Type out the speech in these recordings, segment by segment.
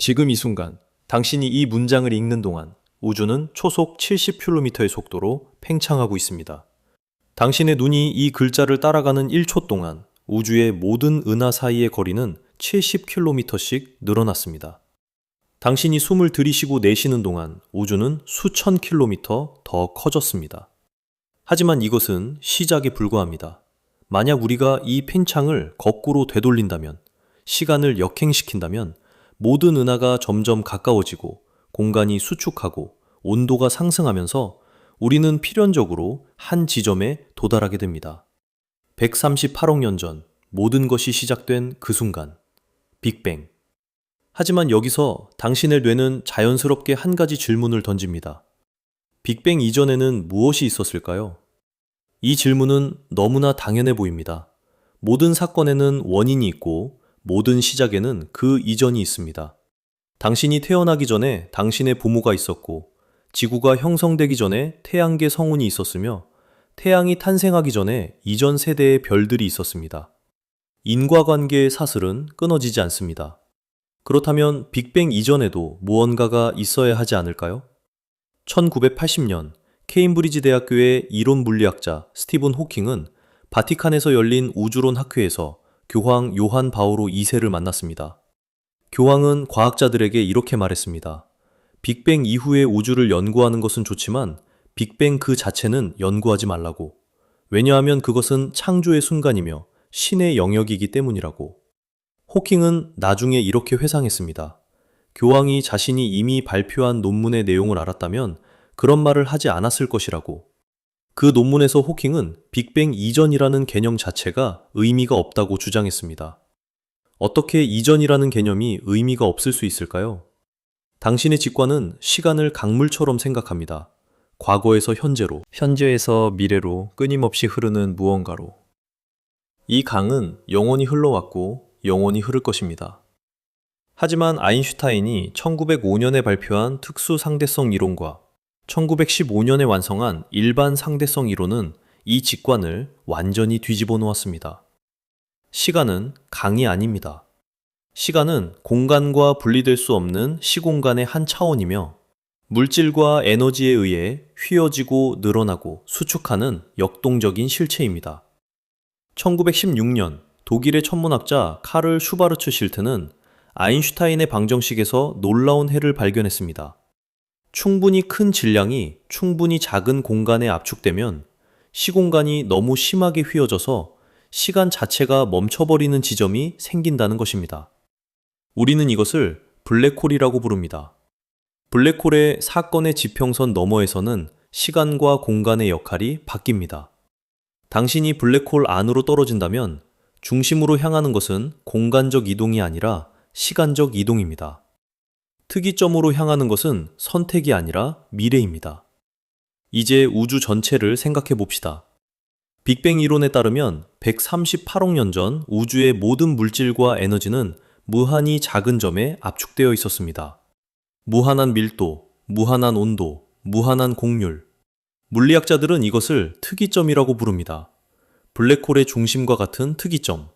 지금 이 순간 당신이 이 문장을 읽는 동안 우주는 초속 70km의 속도로 팽창하고 있습니다. 당신의 눈이 이 글자를 따라가는 1초 동안 우주의 모든 은하 사이의 거리는 70km씩 늘어났습니다. 당신이 숨을 들이쉬고 내쉬는 동안 우주는 수천 킬로미터 더 커졌습니다. 하지만 이것은 시작에 불과합니다. 만약 우리가 이 팽창을 거꾸로 되돌린다면, 시간을 역행시킨다면 모든 은하가 점점 가까워지고 공간이 수축하고 온도가 상승하면서 우리는 필연적으로 한 지점에 도달하게 됩니다. 138억 년 전 모든 것이 시작된 그 순간, 빅뱅. 하지만 여기서 당신의 뇌는 자연스럽게 한 가지 질문을 던집니다. 빅뱅 이전에는 무엇이 있었을까요? 이 질문은 너무나 당연해 보입니다. 모든 사건에는 원인이 있고 모든 시작에는 그 이전이 있습니다. 당신이 태어나기 전에 당신의 부모가 있었고, 지구가 형성되기 전에 태양계 성운이 있었으며, 태양이 탄생하기 전에 이전 세대의 별들이 있었습니다. 인과관계의 사슬은 끊어지지 않습니다. 그렇다면 빅뱅 이전에도 무언가가 있어야 하지 않을까요? 1980년 케임브리지 대학교의 이론 물리학자 스티븐 호킹은 바티칸에서 열린 우주론 학회에서 교황 요한 바오로 2세를 만났습니다. 교황은 과학자들에게 이렇게 말했습니다. 빅뱅 이후의 우주를 연구하는 것은 좋지만 빅뱅 그 자체는 연구하지 말라고. 왜냐하면 그것은 창조의 순간이며 신의 영역이기 때문이라고. 호킹은 나중에 이렇게 회상했습니다. 교황이 자신이 이미 발표한 논문의 내용을 알았다면 그런 말을 하지 않았을 것이라고. 그 논문에서 호킹은 빅뱅 이전이라는 개념 자체가 의미가 없다고 주장했습니다. 어떻게 이전이라는 개념이 의미가 없을 수 있을까요? 당신의 직관은 시간을 강물처럼 생각합니다. 과거에서 현재로, 현재에서 미래로 끊임없이 흐르는 무언가로. 이 강은 영원히 흘러왔고 영원히 흐를 것입니다. 하지만 아인슈타인이 1905년에 발표한 특수 상대성 이론과 1915년에 완성한 일반 상대성 이론은 이 직관을 완전히 뒤집어 놓았습니다. 시간은 강이 아닙니다. 시간은 공간과 분리될 수 없는 시공간의 한 차원이며 물질과 에너지에 의해 휘어지고 늘어나고 수축하는 역동적인 실체입니다. 1916년 독일의 천문학자 카를 슈바르츠 실트는 아인슈타인의 방정식에서 놀라운 해를 발견했습니다. 충분히 큰 질량이 충분히 작은 공간에 압축되면 시공간이 너무 심하게 휘어져서 시간 자체가 멈춰버리는 지점이 생긴다는 것입니다. 우리는 이것을 블랙홀이라고 부릅니다. 블랙홀의 사건의 지평선 너머에서는 시간과 공간의 역할이 바뀝니다. 당신이 블랙홀 안으로 떨어진다면 중심으로 향하는 것은 공간적 이동이 아니라 시간적 이동입니다. 특이점으로 향하는 것은 선택이 아니라 미래입니다. 이제 우주 전체를 생각해 봅시다. 빅뱅 이론에 따르면 138억 년 전 우주의 모든 물질과 에너지는 무한히 작은 점에 압축되어 있었습니다. 무한한 밀도, 무한한 온도, 무한한 곡률. 물리학자들은 이것을 특이점이라고 부릅니다. 블랙홀의 중심과 같은 특이점.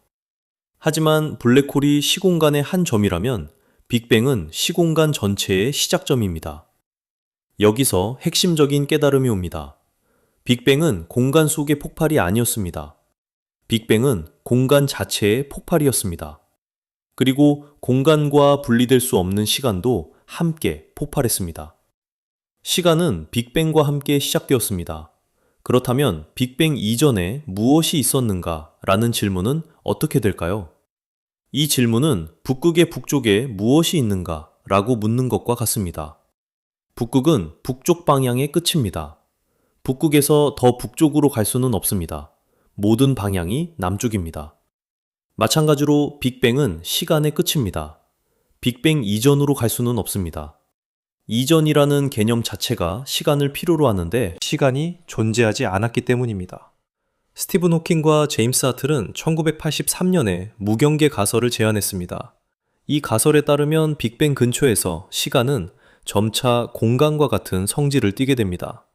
하지만 블랙홀이 시공간의 한 점이라면 빅뱅은 시공간 전체의 시작점입니다. 여기서 핵심적인 깨달음이 옵니다. 빅뱅은 공간 속의 폭발이 아니었습니다. 빅뱅은 공간 자체의 폭발이었습니다. 그리고 공간과 분리될 수 없는 시간도 함께 폭발했습니다. 시간은 빅뱅과 함께 시작되었습니다. 그렇다면 빅뱅 이전에 무엇이 있었는가? 라는 질문은 어떻게 될까요? 이 질문은 북극의 북쪽에 무엇이 있는가? 라고 묻는 것과 같습니다. 북극은 북쪽 방향의 끝입니다. 북극에서 더 북쪽으로 갈 수는 없습니다. 모든 방향이 남쪽입니다. 마찬가지로 빅뱅은 시간의 끝입니다. 빅뱅 이전으로 갈 수는 없습니다. 이전이라는 개념 자체가 시간을 필요로 하는데 시간이 존재하지 않았기 때문입니다. 스티븐 호킹과 제임스 하틀은 1983년에 무경계 가설을 제안했습니다. 이 가설에 따르면 빅뱅 근처에서 시간은 점차 공간과 같은 성질을 띠게 됩니다.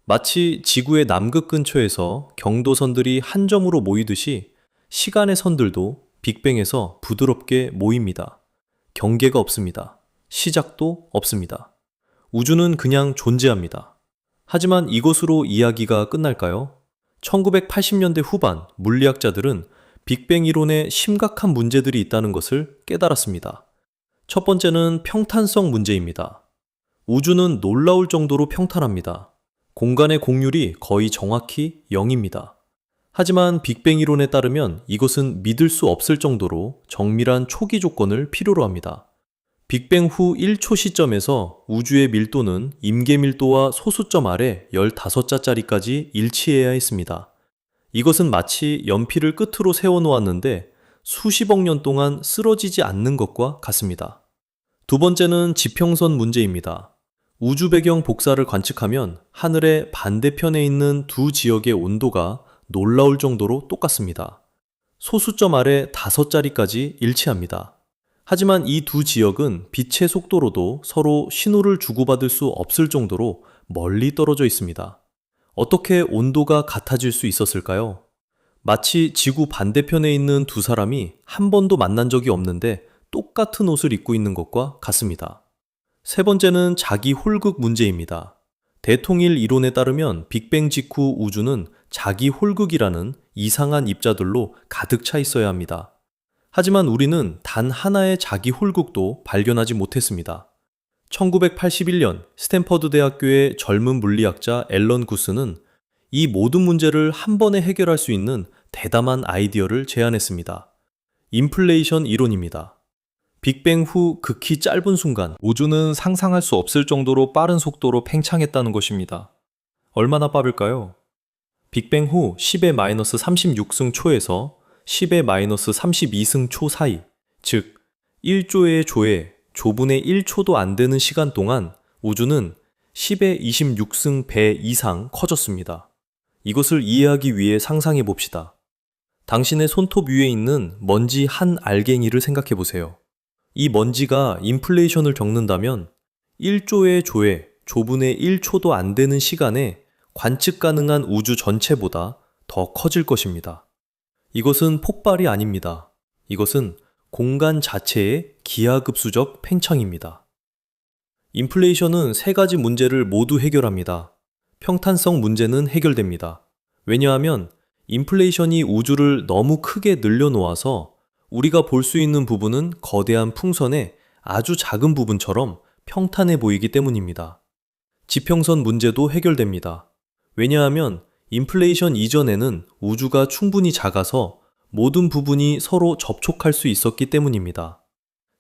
마치 지구의 남극 근처에서 경도선들이 한 점으로 모이듯이 시간의 선들도 빅뱅에서 부드럽게 모입니다. 경계가 없습니다. 시작도 없습니다. 우주는 그냥 존재합니다. 하지만 이것으로 이야기가 끝날까요? 1980년대 후반 물리학자들은 빅뱅 이론에 심각한 문제들이 있다는 것을 깨달았습니다. 첫 번째는 평탄성 문제입니다. 우주는 놀라울 정도로 평탄합니다. 공간의 곡률이 거의 정확히 0입니다. 하지만 빅뱅 이론에 따르면 이것은 믿을 수 없을 정도로 정밀한 초기 조건을 필요로 합니다. 빅뱅 후 1초 시점에서 우주의 밀도는 임계 밀도와 소수점 아래 15자짜리까지 일치해야 했습니다. 이것은 마치 연필을 끝으로 세워놓았는데 수십억 년 동안 쓰러지지 않는 것과 같습니다. 두 번째는 지평선 문제입니다. 우주 배경 복사를 관측하면 하늘의 반대편에 있는 두 지역의 온도가 놀라울 정도로 똑같습니다. 소수점 아래 5자리까지 일치합니다. 하지만 이 두 지역은 빛의 속도로도 서로 신호를 주고받을 수 없을 정도로 멀리 떨어져 있습니다. 어떻게 온도가 같아질 수 있었을까요? 마치 지구 반대편에 있는 두 사람이 한 번도 만난 적이 없는데 똑같은 옷을 입고 있는 것과 같습니다. 세 번째는 자기 홀극 문제입니다. 대통일 이론에 따르면 빅뱅 직후 우주는 자기 홀극이라는 이상한 입자들로 가득 차 있어야 합니다. 하지만 우리는 단 하나의 자기 홀극도 발견하지 못했습니다. 1981년 스탠퍼드 대학교의 젊은 물리학자 앨런 구스는 이 모든 문제를 한 번에 해결할 수 있는 대담한 아이디어를 제안했습니다. 인플레이션 이론입니다. 빅뱅 후 극히 짧은 순간 우주는 상상할 수 없을 정도로 빠른 속도로 팽창했다는 것입니다. 얼마나 빠를까요? 빅뱅 후 10의 마이너스 36승 초에서 10의 마이너스 32승 초 사이, 즉 1조의 조에 조분의 1초도 안 되는 시간 동안 우주는 10의 26승 배 이상 커졌습니다. 이것을 이해하기 위해 상상해 봅시다. 당신의 손톱 위에 있는 먼지 한 알갱이를 생각해 보세요. 이 먼지가 인플레이션을 겪는다면 1조의 조에 조분의 1초도 안 되는 시간에 관측 가능한 우주 전체보다 더 커질 것입니다. 이것은 폭발이 아닙니다. 이것은 공간 자체의 기하급수적 팽창입니다. 인플레이션은 세 가지 문제를 모두 해결합니다. 평탄성 문제는 해결됩니다. 왜냐하면 인플레이션이 우주를 너무 크게 늘려놓아서 우리가 볼 수 있는 부분은 거대한 풍선의 아주 작은 부분처럼 평탄해 보이기 때문입니다. 지평선 문제도 해결됩니다. 왜냐하면 인플레이션 이전에는 우주가 충분히 작아서 모든 부분이 서로 접촉할 수 있었기 때문입니다.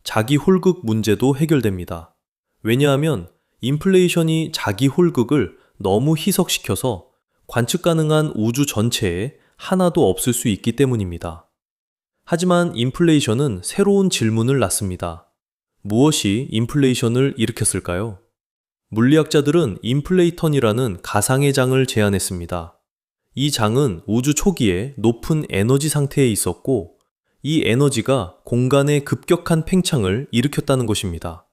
자기 홀극 문제도 해결됩니다. 왜냐하면 인플레이션이 자기 홀극을 너무 희석시켜서 관측 가능한 우주 전체에 하나도 없을 수 있기 때문입니다. 하지만 인플레이션은 새로운 질문을 낳습니다. 무엇이 인플레이션을 일으켰을까요? 물리학자들은 인플레이턴이라는 가상의 장을 제안했습니다. 이 장은 우주 초기에 높은 에너지 상태에 있었고 이 에너지가 공간의 급격한 팽창을 일으켰다는 것입니다.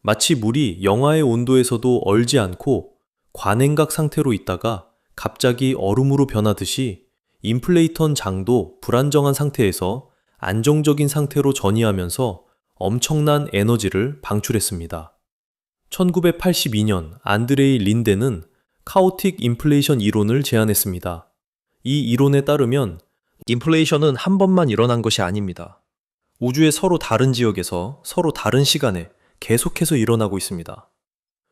마치 물이 영하의 온도에서도 얼지 않고 관행각 상태로 있다가 갑자기 얼음으로 변하듯이 인플레이턴 장도 불안정한 상태에서 안정적인 상태로 전이하면서 엄청난 에너지를 방출했습니다. 1982년 안드레이 린데는 카오틱 인플레이션 이론을 제안했습니다. 이 이론에 따르면 인플레이션은 한 번만 일어난 것이 아닙니다. 우주의 서로 다른 지역에서 서로 다른 시간에 계속해서 일어나고 있습니다.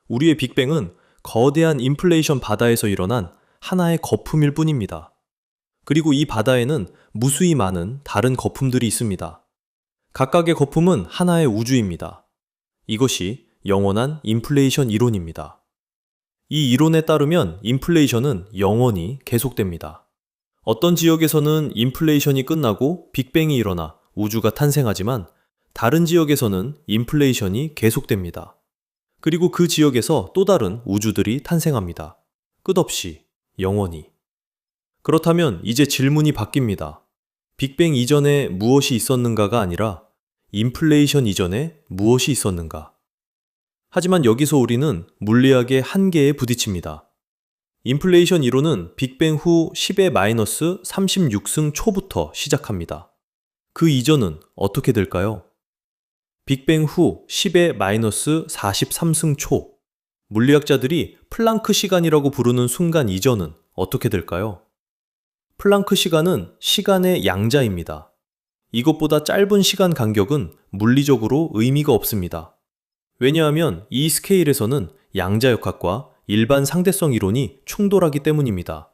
우리의 빅뱅은 거대한 인플레이션 바다에서 일어난 하나의 거품일 뿐입니다. 그리고 이 바다에는 무수히 많은 다른 거품들이 있습니다. 각각의 거품은 하나의 우주입니다. 이것이 영원한 인플레이션 이론입니다. 이 이론에 따르면 인플레이션은 영원히 계속됩니다. 어떤 지역에서는 인플레이션이 끝나고 빅뱅이 일어나 우주가 탄생하지만 다른 지역에서는 인플레이션이 계속됩니다. 그리고 그 지역에서 또 다른 우주들이 탄생합니다. 끝없이, 영원히. 그렇다면 이제 질문이 바뀝니다. 빅뱅 이전에 무엇이 있었는가가 아니라 인플레이션 이전에 무엇이 있었는가? 하지만 여기서 우리는 물리학의 한계에 부딪힙니다. 인플레이션 이론은 빅뱅 후 10의 마이너스 36승 초부터 시작합니다. 그 이전은 어떻게 될까요? 빅뱅 후 10의 마이너스 43승 초. 물리학자들이 플랑크 시간이라고 부르는 순간 이전은 어떻게 될까요? 플랑크 시간은 시간의 양자입니다. 이것보다 짧은 시간 간격은 물리적으로 의미가 없습니다. 왜냐하면 이 스케일에서는 양자역학과 일반 상대성 이론이 충돌하기 때문입니다.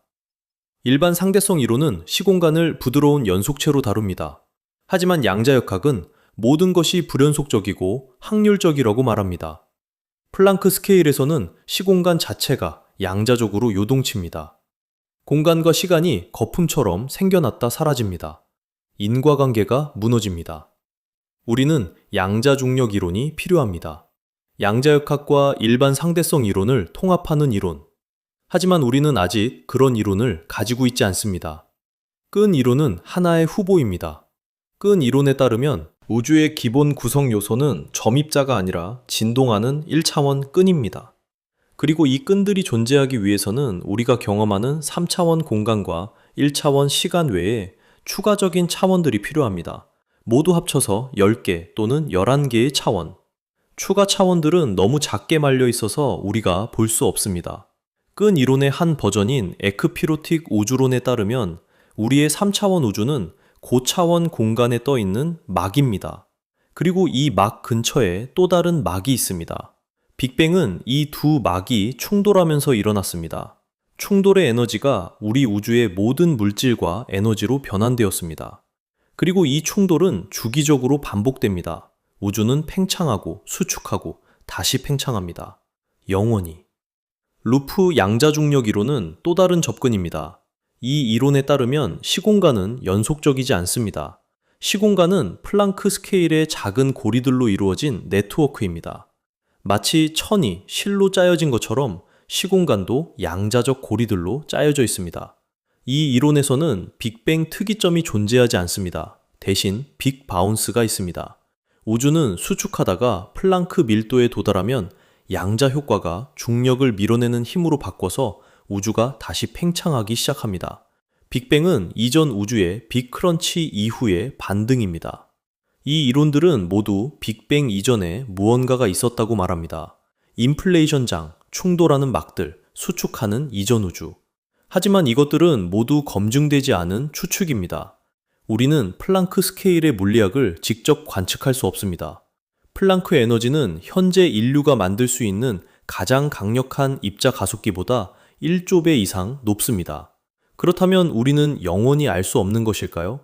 일반 상대성 이론은 시공간을 부드러운 연속체로 다룹니다. 하지만 양자역학은 모든 것이 불연속적이고 확률적이라고 말합니다. 플랑크 스케일에서는 시공간 자체가 양자적으로 요동칩니다. 공간과 시간이 거품처럼 생겨났다 사라집니다. 인과관계가 무너집니다. 우리는 양자중력 이론이 필요합니다. 양자역학과 일반 상대성 이론을 통합하는 이론. 하지만 우리는 아직 그런 이론을 가지고 있지 않습니다. 끈 이론은 하나의 후보입니다. 끈 이론에 따르면 우주의 기본 구성 요소는 점입자가 아니라 진동하는 1차원 끈입니다. 그리고 이 끈들이 존재하기 위해서는 우리가 경험하는 3차원 공간과 1차원 시간 외에 추가적인 차원들이 필요합니다. 모두 합쳐서 10개 또는 11개의 차원. 추가 차원들은 너무 작게 말려 있어서 우리가 볼 수 없습니다. 끈 이론의 한 버전인 에크피로틱 우주론에 따르면 우리의 3차원 우주는 고차원 공간에 떠 있는 막입니다. 그리고 이 막 근처에 또 다른 막이 있습니다. 빅뱅은 이 두 막이 충돌하면서 일어났습니다. 충돌의 에너지가 우리 우주의 모든 물질과 에너지로 변환되었습니다. 그리고 이 충돌은 주기적으로 반복됩니다. 우주는 팽창하고 수축하고 다시 팽창합니다. 영원히. 루프 양자중력 이론은 또 다른 접근입니다. 이 이론에 따르면 시공간은 연속적이지 않습니다. 시공간은 플랑크 스케일의 작은 고리들로 이루어진 네트워크입니다. 마치 천이 실로 짜여진 것처럼 시공간도 양자적 고리들로 짜여져 있습니다. 이 이론에서는 빅뱅 특이점이 존재하지 않습니다. 대신 빅 바운스가 있습니다. 우주는 수축하다가 플랑크 밀도에 도달하면 양자 효과가 중력을 밀어내는 힘으로 바꿔서 우주가 다시 팽창하기 시작합니다. 빅뱅은 이전 우주의 빅크런치 이후의 반등입니다. 이 이론들은 모두 빅뱅 이전에 무언가가 있었다고 말합니다. 인플레이션장, 충돌하는 막들, 수축하는 이전 우주. 하지만 이것들은 모두 검증되지 않은 추측입니다. 우리는 플랑크 스케일의 물리학을 직접 관측할 수 없습니다. 플랑크 에너지는 현재 인류가 만들 수 있는 가장 강력한 입자 가속기보다 1조 배 이상 높습니다. 그렇다면 우리는 영원히 알 수 없는 것일까요?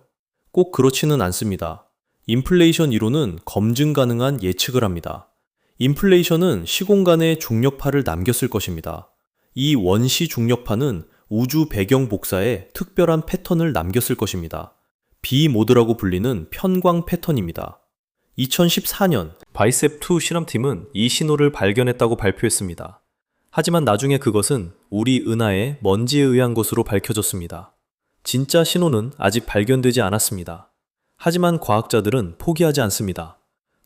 꼭 그렇지는 않습니다. 인플레이션 이론은 검증 가능한 예측을 합니다. 인플레이션은 시공간에 중력파를 남겼을 것입니다. 이 원시 중력파는 우주 배경 복사에 특별한 패턴을 남겼을 것입니다. 비모드라고 불리는 편광 패턴입니다. 2014년 바이셉2 실험팀은 이 신호를 발견했다고 발표했습니다. 하지만 나중에 그것은 우리 은하의 먼지에 의한 것으로 밝혀졌습니다. 진짜 신호는 아직 발견되지 않았습니다. 하지만 과학자들은 포기하지 않습니다.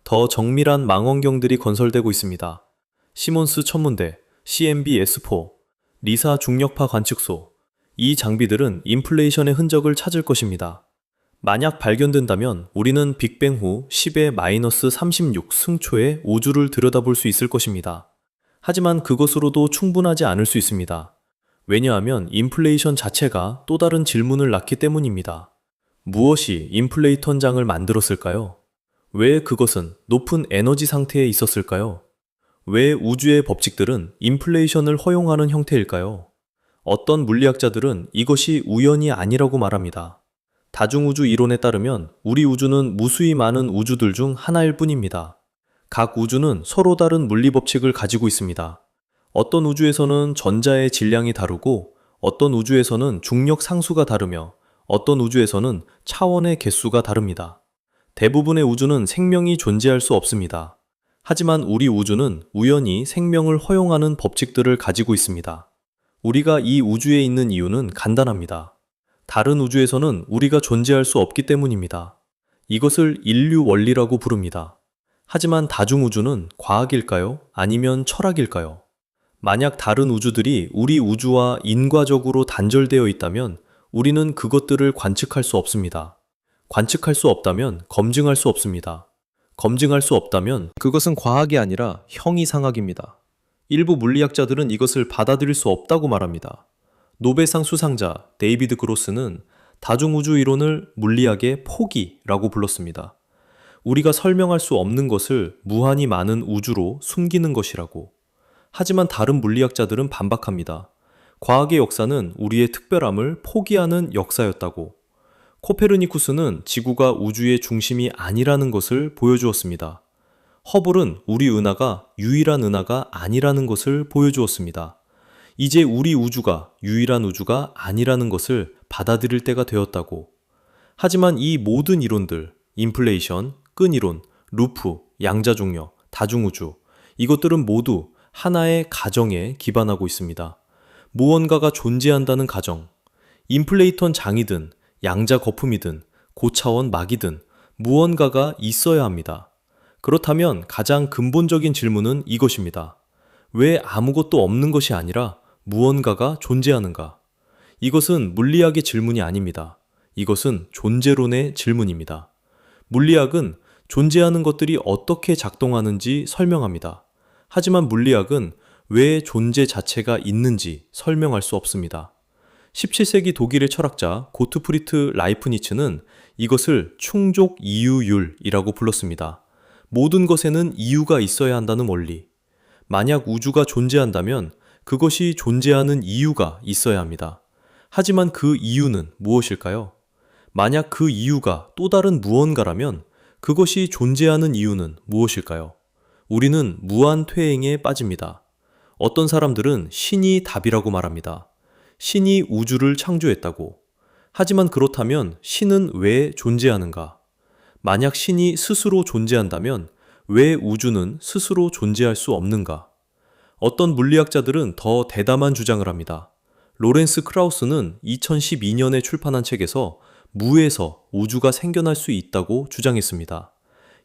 더 정밀한 망원경들이 건설되고 있습니다. 시몬스 천문대, CMB-S4, 리사 중력파 관측소. 이 장비들은 인플레이션의 흔적을 찾을 것입니다. 만약 발견된다면 우리는 빅뱅 후 10의 마이너스 36 승초의 우주를 들여다볼 수 있을 것입니다. 하지만 그것으로도 충분하지 않을 수 있습니다. 왜냐하면 인플레이션 자체가 또 다른 질문을 낳기 때문입니다. 무엇이 인플레이턴장을 만들었을까요? 왜 그것은 높은 에너지 상태에 있었을까요? 왜 우주의 법칙들은 인플레이션을 허용하는 형태일까요? 어떤 물리학자들은 이것이 우연이 아니라고 말합니다. 다중우주 이론에 따르면 우리 우주는 무수히 많은 우주들 중 하나일 뿐입니다. 각 우주는 서로 다른 물리법칙을 가지고 있습니다. 어떤 우주에서는 전자의 질량이 다르고 어떤 우주에서는 중력 상수가 다르며 어떤 우주에서는 차원의 개수가 다릅니다. 대부분의 우주는 생명이 존재할 수 없습니다. 하지만 우리 우주는 우연히 생명을 허용하는 법칙들을 가지고 있습니다. 우리가 이 우주에 있는 이유는 간단합니다. 다른 우주에서는 우리가 존재할 수 없기 때문입니다. 이것을 인류 원리라고 부릅니다. 하지만 다중우주는 과학일까요? 아니면 철학일까요? 만약 다른 우주들이 우리 우주와 인과적으로 단절되어 있다면 우리는 그것들을 관측할 수 없습니다. 관측할 수 없다면 검증할 수 없습니다. 검증할 수 없다면 그것은 과학이 아니라 형이상학입니다. 일부 물리학자들은 이것을 받아들일 수 없다고 말합니다. 노벨상 수상자 데이비드 그로스는 다중우주 이론을 물리학의 포기라고 불렀습니다. 우리가 설명할 수 없는 것을 무한히 많은 우주로 숨기는 것이라고. 하지만 다른 물리학자들은 반박합니다. 과학의 역사는 우리의 특별함을 포기하는 역사였다고. 코페르니쿠스는 지구가 우주의 중심이 아니라는 것을 보여주었습니다. 허블은 우리 은하가 유일한 은하가 아니라는 것을 보여주었습니다. 이제 우리 우주가 유일한 우주가 아니라는 것을 받아들일 때가 되었다고. 하지만 이 모든 이론들, 인플레이션, 끈이론, 루프, 양자중력, 다중우주, 이것들은 모두 하나의 가정에 기반하고 있습니다. 무언가가 존재한다는 가정, 인플레이턴 장이든 양자 거품이든 고차원 막이든 무언가가 있어야 합니다. 그렇다면 가장 근본적인 질문은 이것입니다. 왜 아무것도 없는 것이 아니라 무언가가 존재하는가? 이것은 물리학의 질문이 아닙니다. 이것은 존재론의 질문입니다. 물리학은 존재하는 것들이 어떻게 작동하는지 설명합니다. 하지만 물리학은 왜 존재 자체가 있는지 설명할 수 없습니다. 17세기 독일의 철학자 고트프리트 라이프니츠는 이것을 충족 이유율이라고 불렀습니다. 모든 것에는 이유가 있어야 한다는 원리. 만약 우주가 존재한다면 그것이 존재하는 이유가 있어야 합니다. 하지만 그 이유는 무엇일까요? 만약 그 이유가 또 다른 무언가라면 그것이 존재하는 이유는 무엇일까요? 우리는 무한퇴행에 빠집니다. 어떤 사람들은 신이 답이라고 말합니다. 신이 우주를 창조했다고. 하지만 그렇다면 신은 왜 존재하는가? 만약 신이 스스로 존재한다면 왜 우주는 스스로 존재할 수 없는가? 어떤 물리학자들은 더 대담한 주장을 합니다. 로렌스 크라우스는 2012년에 출판한 책에서 무에서 우주가 생겨날 수 있다고 주장했습니다.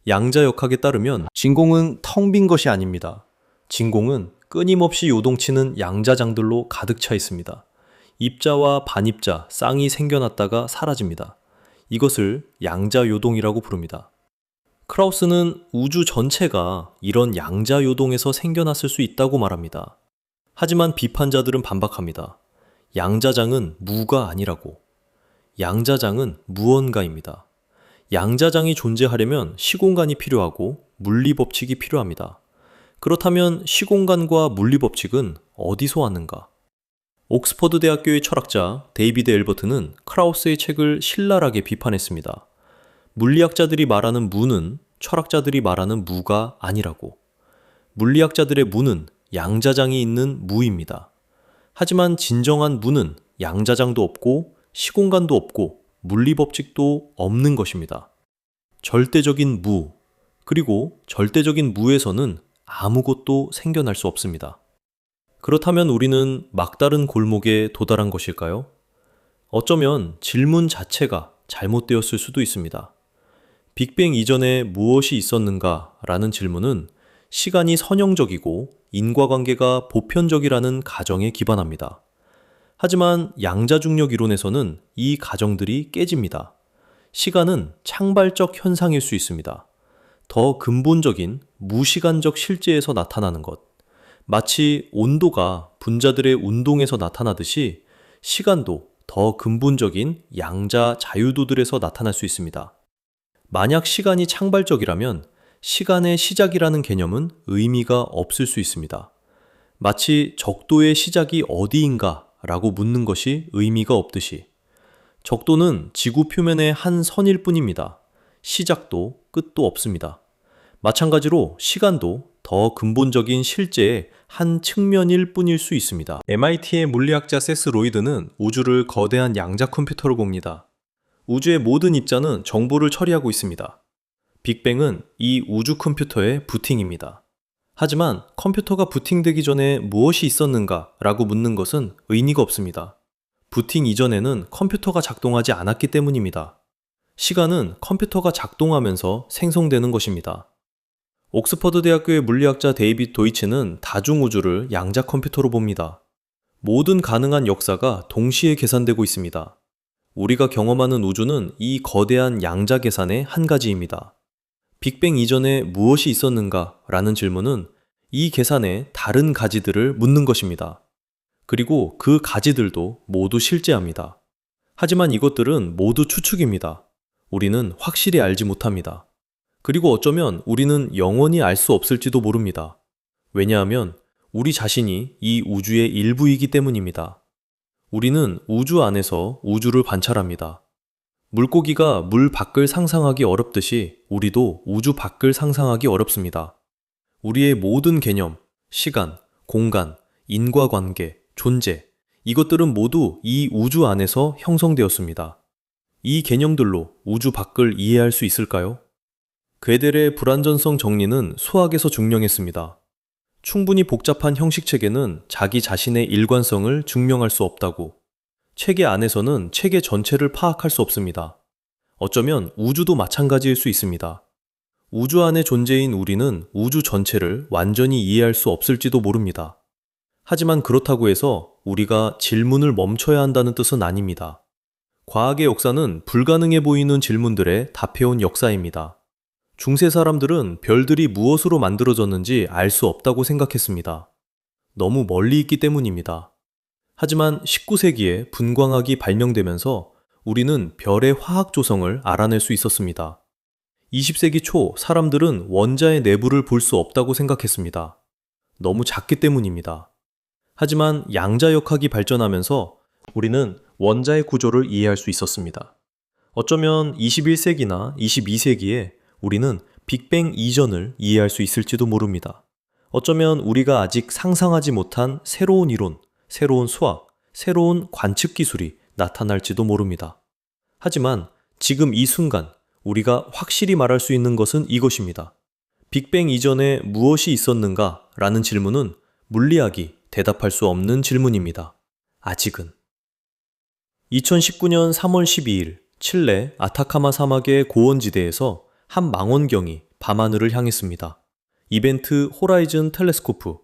양자역학에 따르면 진공은 텅 빈 것이 아닙니다. 진공은 끊임없이 요동치는 양자장들로 가득 차 있습니다. 입자와 반입자, 쌍이 생겨났다가 사라집니다. 이것을 양자요동이라고 부릅니다. 크라우스는 우주 전체가 이런 양자요동에서 생겨났을 수 있다고 말합니다. 하지만 비판자들은 반박합니다. 양자장은 무가 아니라고. 양자장은 무언가입니다. 양자장이 존재하려면 시공간이 필요하고 물리법칙이 필요합니다. 그렇다면 시공간과 물리법칙은 어디서 왔는가? 옥스퍼드 대학교의 철학자 데이비드 엘버트는 크라우스의 책을 신랄하게 비판했습니다. 물리학자들이 말하는 무는 철학자들이 말하는 무가 아니라고. 물리학자들의 무는 양자장이 있는 무입니다. 하지만 진정한 무는 양자장도 없고 시공간도 없고 물리법칙도 없는 것입니다. 절대적인 무, 그리고 절대적인 무에서는 아무것도 생겨날 수 없습니다. 그렇다면 우리는 막다른 골목에 도달한 것일까요? 어쩌면 질문 자체가 잘못되었을 수도 있습니다. 빅뱅 이전에 무엇이 있었는가? 라는 질문은 시간이 선형적이고 인과관계가 보편적이라는 가정에 기반합니다. 하지만 양자중력 이론에서는 이 가정들이 깨집니다. 시간은 창발적 현상일 수 있습니다. 더 근본적인 무시간적 실제에서 나타나는 것. 마치 온도가 분자들의 운동에서 나타나듯이 시간도 더 근본적인 양자 자유도들에서 나타날 수 있습니다. 만약 시간이 창발적이라면 시간의 시작이라는 개념은 의미가 없을 수 있습니다. 마치 적도의 시작이 어디인가 라고 묻는 것이 의미가 없듯이 적도는 지구 표면의 한 선일 뿐입니다. 시작도 끝도 없습니다. 마찬가지로 시간도 더 근본적인 실제의 한 측면일 뿐일 수 있습니다. MIT의 물리학자 세스 로이드는 우주를 거대한 양자 컴퓨터로 봅니다. 우주의 모든 입자는 정보를 처리하고 있습니다. 빅뱅은 이 우주 컴퓨터의 부팅입니다. 하지만 컴퓨터가 부팅되기 전에 무엇이 있었는가 라고 묻는 것은 의미가 없습니다. 부팅 이전에는 컴퓨터가 작동하지 않았기 때문입니다. 시간은 컴퓨터가 작동하면서 생성되는 것입니다. 옥스퍼드 대학교의 물리학자 데이빗 도이치는 다중우주를 양자 컴퓨터로 봅니다. 모든 가능한 역사가 동시에 계산되고 있습니다. 우리가 경험하는 우주는 이 거대한 양자 계산의 한 가지입니다. 빅뱅 이전에 무엇이 있었는가? 라는 질문은 이 계산의 다른 가지들을 묻는 것입니다. 그리고 그 가지들도 모두 실제합니다. 하지만 이것들은 모두 추측입니다. 우리는 확실히 알지 못합니다. 그리고 어쩌면 우리는 영원히 알 수 없을지도 모릅니다. 왜냐하면 우리 자신이 이 우주의 일부이기 때문입니다. 우리는 우주 안에서 우주를 관찰합니다. 물고기가 물 밖을 상상하기 어렵듯이 우리도 우주 밖을 상상하기 어렵습니다. 우리의 모든 개념, 시간, 공간, 인과관계, 존재, 이것들은 모두 이 우주 안에서 형성되었습니다. 이 개념들로 우주 밖을 이해할 수 있을까요? 괴델의 불완전성 정리는 수학에서 증명했습니다. 충분히 복잡한 형식 체계는 자기 자신의 일관성을 증명할 수 없다고. 체계 안에서는 체계 전체를 파악할 수 없습니다. 어쩌면 우주도 마찬가지일 수 있습니다. 우주 안의 존재인 우리는 우주 전체를 완전히 이해할 수 없을지도 모릅니다. 하지만 그렇다고 해서 우리가 질문을 멈춰야 한다는 뜻은 아닙니다. 과학의 역사는 불가능해 보이는 질문들에 답해온 역사입니다. 중세 사람들은 별들이 무엇으로 만들어졌는지 알 수 없다고 생각했습니다. 너무 멀리 있기 때문입니다. 하지만 19세기에 분광학이 발명되면서 우리는 별의 화학 조성을 알아낼 수 있었습니다. 20세기 초 사람들은 원자의 내부를 볼 수 없다고 생각했습니다. 너무 작기 때문입니다. 하지만 양자역학이 발전하면서 우리는 원자의 구조를 이해할 수 있었습니다. 어쩌면 21세기나 22세기에 우리는 빅뱅 이전을 이해할 수 있을지도 모릅니다. 어쩌면 우리가 아직 상상하지 못한 새로운 이론, 새로운 수학, 새로운 관측 기술이 나타날지도 모릅니다. 하지만 지금 이 순간 우리가 확실히 말할 수 있는 것은 이것입니다. 빅뱅 이전에 무엇이 있었는가? 라는 질문은 물리학이 대답할 수 없는 질문입니다. 아직은. 2019년 3월 12일 칠레 아타카마 사막의 고원지대에서 한 망원경이 밤하늘을 향했습니다. 이벤트 호라이즌 텔레스코프.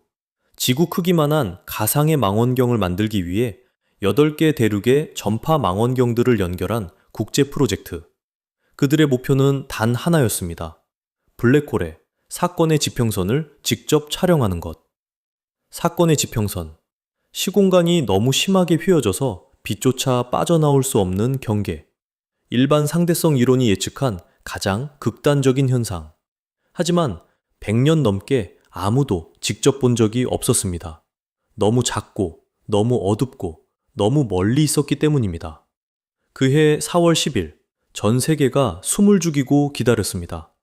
지구 크기만한 가상의 망원경을 만들기 위해 8개 대륙의 전파 망원경들을 연결한 국제 프로젝트. 그들의 목표는 단 하나였습니다. 블랙홀의 사건의 지평선을 직접 촬영하는 것. 사건의 지평선. 시공간이 너무 심하게 휘어져서 빛조차 빠져나올 수 없는 경계. 일반 상대성 이론이 예측한 가장 극단적인 현상. 하지만 100년 넘게 아무도 직접 본 적이 없었습니다. 너무 작고, 너무 어둡고, 너무 멀리 있었기 때문입니다. 그해 4월 10일, 전 세계가 숨을 죽이고 기다렸습니다.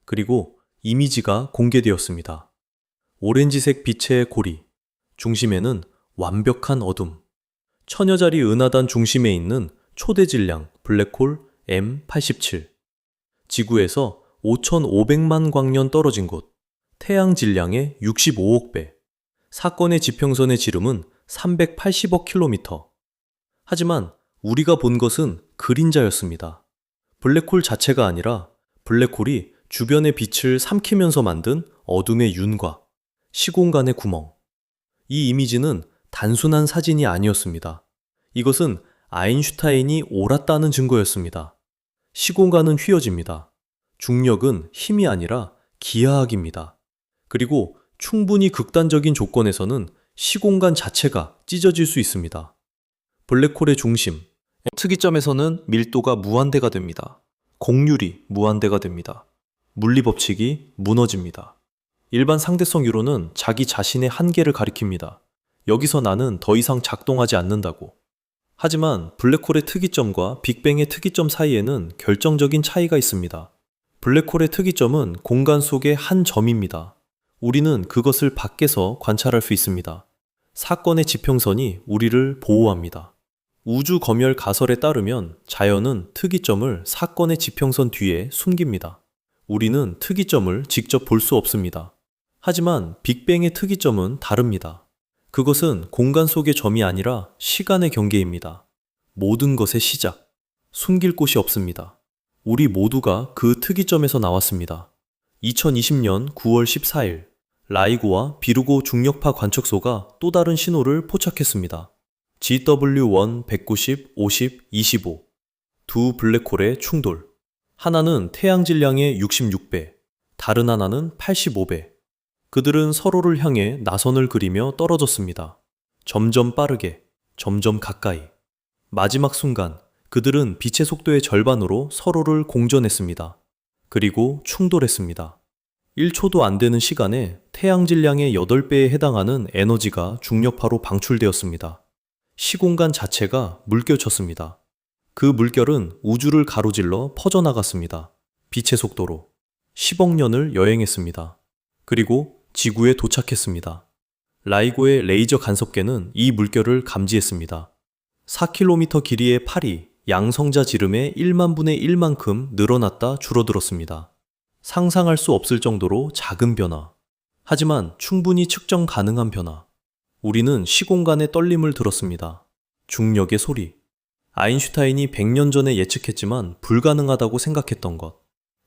그리고 이미지가 공개되었습니다. 오렌지색 빛의 고리, 중심에는 완벽한 어둠. 천여자리 은하단 중심에 있는 초대 질량 블랙홀 M87. 지구에서 5,500만 광년 떨어진 곳, 태양 질량의 65억 배. 사건의 지평선의 지름은 380억 킬로미터. 하지만 우리가 본 것은 그림자였습니다. 블랙홀 자체가 아니라 블랙홀이 주변의 빛을 삼키면서 만든 어둠의 윤곽, 시공간의 구멍. 이 이미지는 단순한 사진이 아니었습니다. 이것은 아인슈타인이 옳았다는 증거였습니다. 시공간은 휘어집니다. 중력은 힘이 아니라 기하학입니다. 그리고 충분히 극단적인 조건에서는 시공간 자체가 찢어질 수 있습니다. 블랙홀의 중심, 특이점에서는 밀도가 무한대가 됩니다. 곡률이 무한대가 됩니다. 물리법칙이 무너집니다. 일반 상대성 이론은 자기 자신의 한계를 가리킵니다. 여기서 나는 더 이상 작동하지 않는다고. 하지만 블랙홀의 특이점과 빅뱅의 특이점 사이에는 결정적인 차이가 있습니다. 블랙홀의 특이점은 공간 속의 한 점입니다. 우리는 그것을 밖에서 관찰할 수 있습니다. 사건의 지평선이 우리를 보호합니다. 우주 검열 가설에 따르면 자연은 특이점을 사건의 지평선 뒤에 숨깁니다. 우리는 특이점을 직접 볼 수 없습니다. 하지만 빅뱅의 특이점은 다릅니다. 그것은 공간 속의 점이 아니라 시간의 경계입니다. 모든 것의 시작, 숨길 곳이 없습니다. 우리 모두가 그 특이점에서 나왔습니다. 2020년 9월 14일, 라이고와 비르고 중력파 관측소가 또 다른 신호를 포착했습니다. GW1 190, 50, 25. 두 블랙홀의 충돌. 하나는 태양 질량의 66배, 다른 하나는 85배. 그들은 서로를 향해 나선을 그리며 떨어졌습니다. 점점 빠르게, 점점 가까이. 마지막 순간, 그들은 빛의 속도의 절반으로 서로를 공전했습니다. 그리고 충돌했습니다. 1초도 안 되는 시간에 태양 질량의 8배에 해당하는 에너지가 중력파로 방출되었습니다. 시공간 자체가 물결쳤습니다. 그 물결은 우주를 가로질러 퍼져나갔습니다. 빛의 속도로 10억 년을 여행했습니다. 그리고 지구에 도착했습니다. 라이고의 레이저 간섭계는 이 물결을 감지했습니다. 4km 길이의 팔이 양성자 지름의 1만 분의 1만큼 늘어났다 줄어들었습니다. 상상할 수 없을 정도로 작은 변화. 하지만 충분히 측정 가능한 변화. 우리는 시공간의 떨림을 들었습니다. 중력의 소리. 아인슈타인이 100년 전에 예측했지만 불가능하다고 생각했던 것.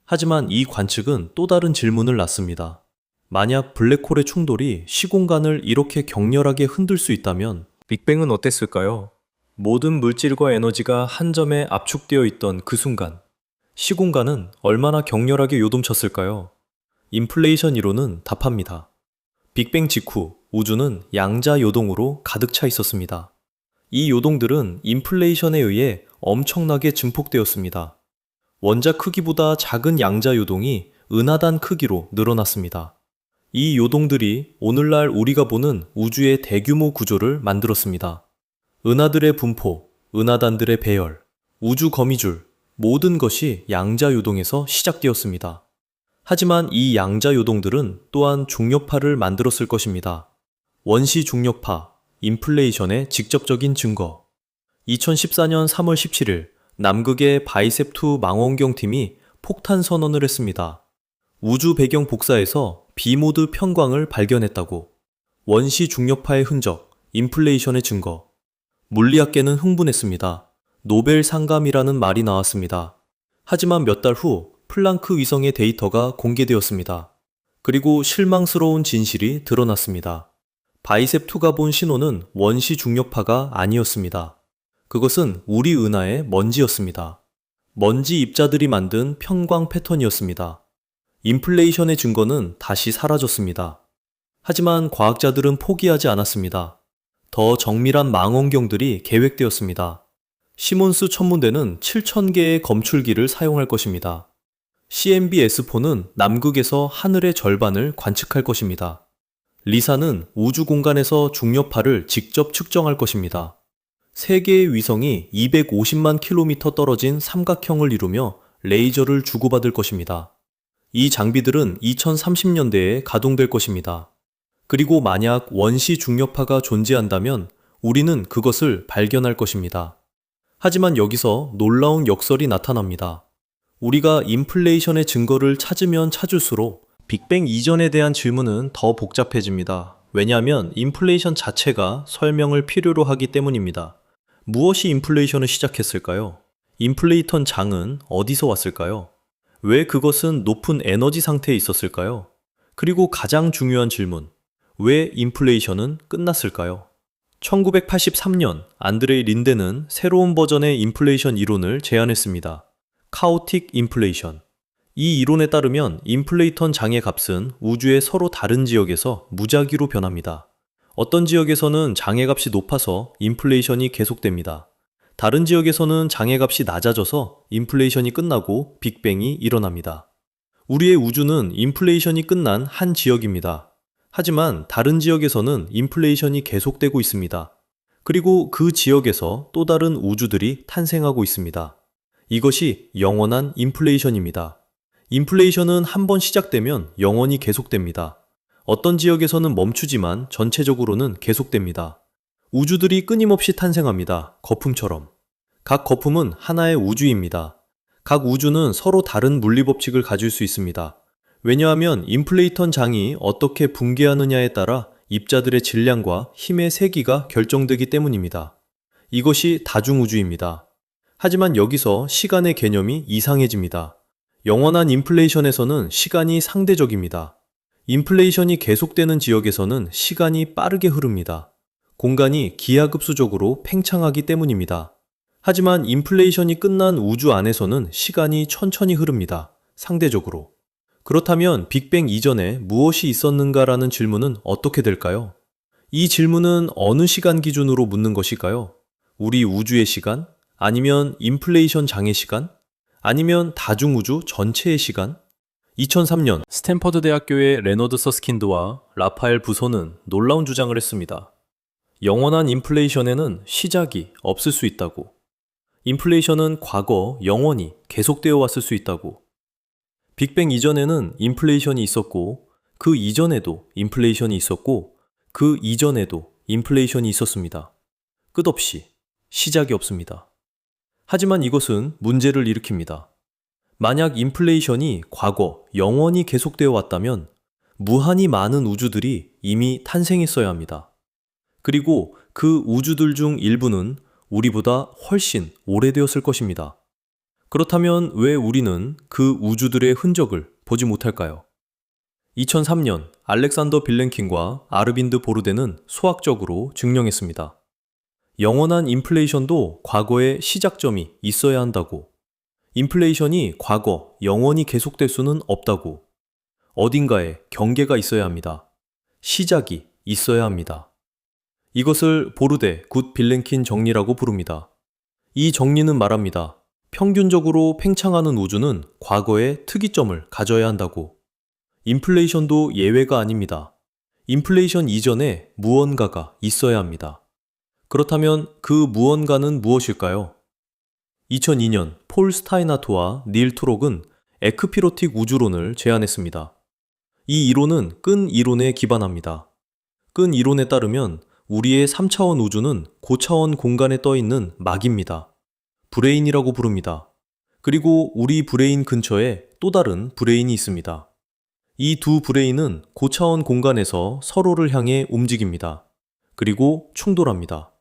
하지만 이 관측은 또 다른 질문을 낳습니다. 만약 블랙홀의 충돌이 시공간을 이렇게 격렬하게 흔들 수 있다면 빅뱅은 어땠을까요? 모든 물질과 에너지가 한 점에 압축되어 있던 그 순간, 시공간은 얼마나 격렬하게 요동쳤을까요? 인플레이션 이론은 답합니다. 빅뱅 직후 우주는 양자 요동으로 가득 차 있었습니다. 이 요동들은 인플레이션에 의해 엄청나게 증폭되었습니다. 원자 크기보다 작은 양자 요동이 은하단 크기로 늘어났습니다. 이 요동들이 오늘날 우리가 보는 우주의 대규모 구조를 만들었습니다. 은하들의 분포, 은하단들의 배열, 우주 거미줄, 모든 것이 양자 요동에서 시작되었습니다. 하지만 이 양자 요동들은 또한 중력파를 만들었을 것입니다. 원시 중력파, 인플레이션의 직접적인 증거. 2014년 3월 17일 남극의 바이셉2 망원경 팀이 폭탄 선언을 했습니다. 우주 배경 복사에서 B모드 편광을 발견했다고. 원시 중력파의 흔적, 인플레이션의 증거. 물리학계는 흥분했습니다. 노벨 상감이라는 말이 나왔습니다. 하지만 몇 달 후 플랑크 위성의 데이터가 공개되었습니다. 그리고 실망스러운 진실이 드러났습니다. 바이셉2가 본 신호는 원시 중력파가 아니었습니다. 그것은 우리 은하의 먼지였습니다. 먼지 입자들이 만든 편광 패턴이었습니다. 인플레이션의 증거는 다시 사라졌습니다. 하지만 과학자들은 포기하지 않았습니다. 더 정밀한 망원경들이 계획되었습니다. 시몬스 천문대는 7,000개의 검출기를 사용할 것입니다. CMB-S4는 남극에서 하늘의 절반을 관측할 것입니다. 리사는 우주 공간에서 중력파를 직접 측정할 것입니다. 3개의 위성이 250만 킬로미터 떨어진 삼각형을 이루며 레이저를 주고받을 것입니다. 이 장비들은 2030년대에 가동될 것입니다. 그리고 만약 원시 중력파가 존재한다면 우리는 그것을 발견할 것입니다. 하지만 여기서 놀라운 역설이 나타납니다. 우리가 인플레이션의 증거를 찾으면 찾을수록 빅뱅 이전에 대한 질문은 더 복잡해집니다. 왜냐하면 인플레이션 자체가 설명을 필요로 하기 때문입니다. 무엇이 인플레이션을 시작했을까요? 인플레이턴 장은 어디서 왔을까요? 왜 그것은 높은 에너지 상태에 있었을까요? 그리고 가장 중요한 질문, 왜 인플레이션은 끝났을까요? 1983년 안드레이 린데는 새로운 버전의 인플레이션 이론을 제안했습니다. 카오틱 인플레이션. 이 이론에 따르면 인플레이턴 장의 값은 우주의 서로 다른 지역에서 무작위로 변합니다. 어떤 지역에서는 장의 값이 높아서 인플레이션이 계속됩니다. 다른 지역에서는 장의 값이 낮아져서 인플레이션이 끝나고 빅뱅이 일어납니다. 우리의 우주는 인플레이션이 끝난 한 지역입니다. 하지만 다른 지역에서는 인플레이션이 계속되고 있습니다. 그리고 그 지역에서 또 다른 우주들이 탄생하고 있습니다. 이것이 영원한 인플레이션입니다. 인플레이션은 한 번 시작되면 영원히 계속됩니다. 어떤 지역에서는 멈추지만 전체적으로는 계속됩니다. 우주들이 끊임없이 탄생합니다. 거품처럼. 각 거품은 하나의 우주입니다. 각 우주는 서로 다른 물리법칙을 가질 수 있습니다. 왜냐하면 인플레이턴 장이 어떻게 붕괴하느냐에 따라 입자들의 질량과 힘의 세기가 결정되기 때문입니다. 이것이 다중우주입니다. 하지만 여기서 시간의 개념이 이상해집니다. 영원한 인플레이션에서는 시간이 상대적입니다. 인플레이션이 계속되는 지역에서는 시간이 빠르게 흐릅니다. 공간이 기하급수적으로 팽창하기 때문입니다. 하지만 인플레이션이 끝난 우주 안에서는 시간이 천천히 흐릅니다. 상대적으로. 그렇다면 빅뱅 이전에 무엇이 있었는가라는 질문은 어떻게 될까요? 이 질문은 어느 시간 기준으로 묻는 것일까요? 우리 우주의 시간? 아니면 인플레이션 장의 시간? 아니면 다중우주 전체의 시간? 2003년 스탠퍼드 대학교의 레너드 서스킨드와 라파엘 부소는 놀라운 주장을 했습니다. 영원한 인플레이션에는 시작이 없을 수 있다고. 인플레이션은 과거 영원히 계속되어 왔을 수 있다고. 빅뱅 이전에는 인플레이션이 있었고, 그 이전에도 인플레이션이 있었고, 그 이전에도 인플레이션이 있었습니다. 끝없이 시작이 없습니다. 하지만 이것은 문제를 일으킵니다. 만약 인플레이션이 과거 영원히 계속되어 왔다면 무한히 많은 우주들이 이미 탄생했어야 합니다. 그리고 그 우주들 중 일부는 우리보다 훨씬 오래되었을 것입니다. 그렇다면 왜 우리는 그 우주들의 흔적을 보지 못할까요? 2003년 알렉산더 빌랭킨과 아르빈드 보르데는 수학적으로 증명했습니다. 영원한 인플레이션도 과거에 시작점이 있어야 한다고. 인플레이션이 과거 영원히 계속될 수는 없다고. 어딘가에 경계가 있어야 합니다. 시작이 있어야 합니다. 이것을 보르데 굿 빌랭킨 정리라고 부릅니다. 이 정리는 말합니다. 평균적으로 팽창하는 우주는 과거에 특이점을 가져야 한다고. 인플레이션도 예외가 아닙니다. 인플레이션 이전에 무언가가 있어야 합니다. 그렇다면 그 무언가는 무엇일까요? 2002년 폴 스타이나토와 닐 투록은 에크피로틱 우주론을 제안했습니다. 이 이론은 끈 이론에 기반합니다. 끈 이론에 따르면 우리의 3차원 우주는 고차원 공간에 떠 있는 막입니다. 브레인이라고 부릅니다. 그리고 우리 브레인 근처에 또 다른 브레인이 있습니다. 이 두 브레인은 고차원 공간에서 서로를 향해 움직입니다. 그리고 충돌합니다.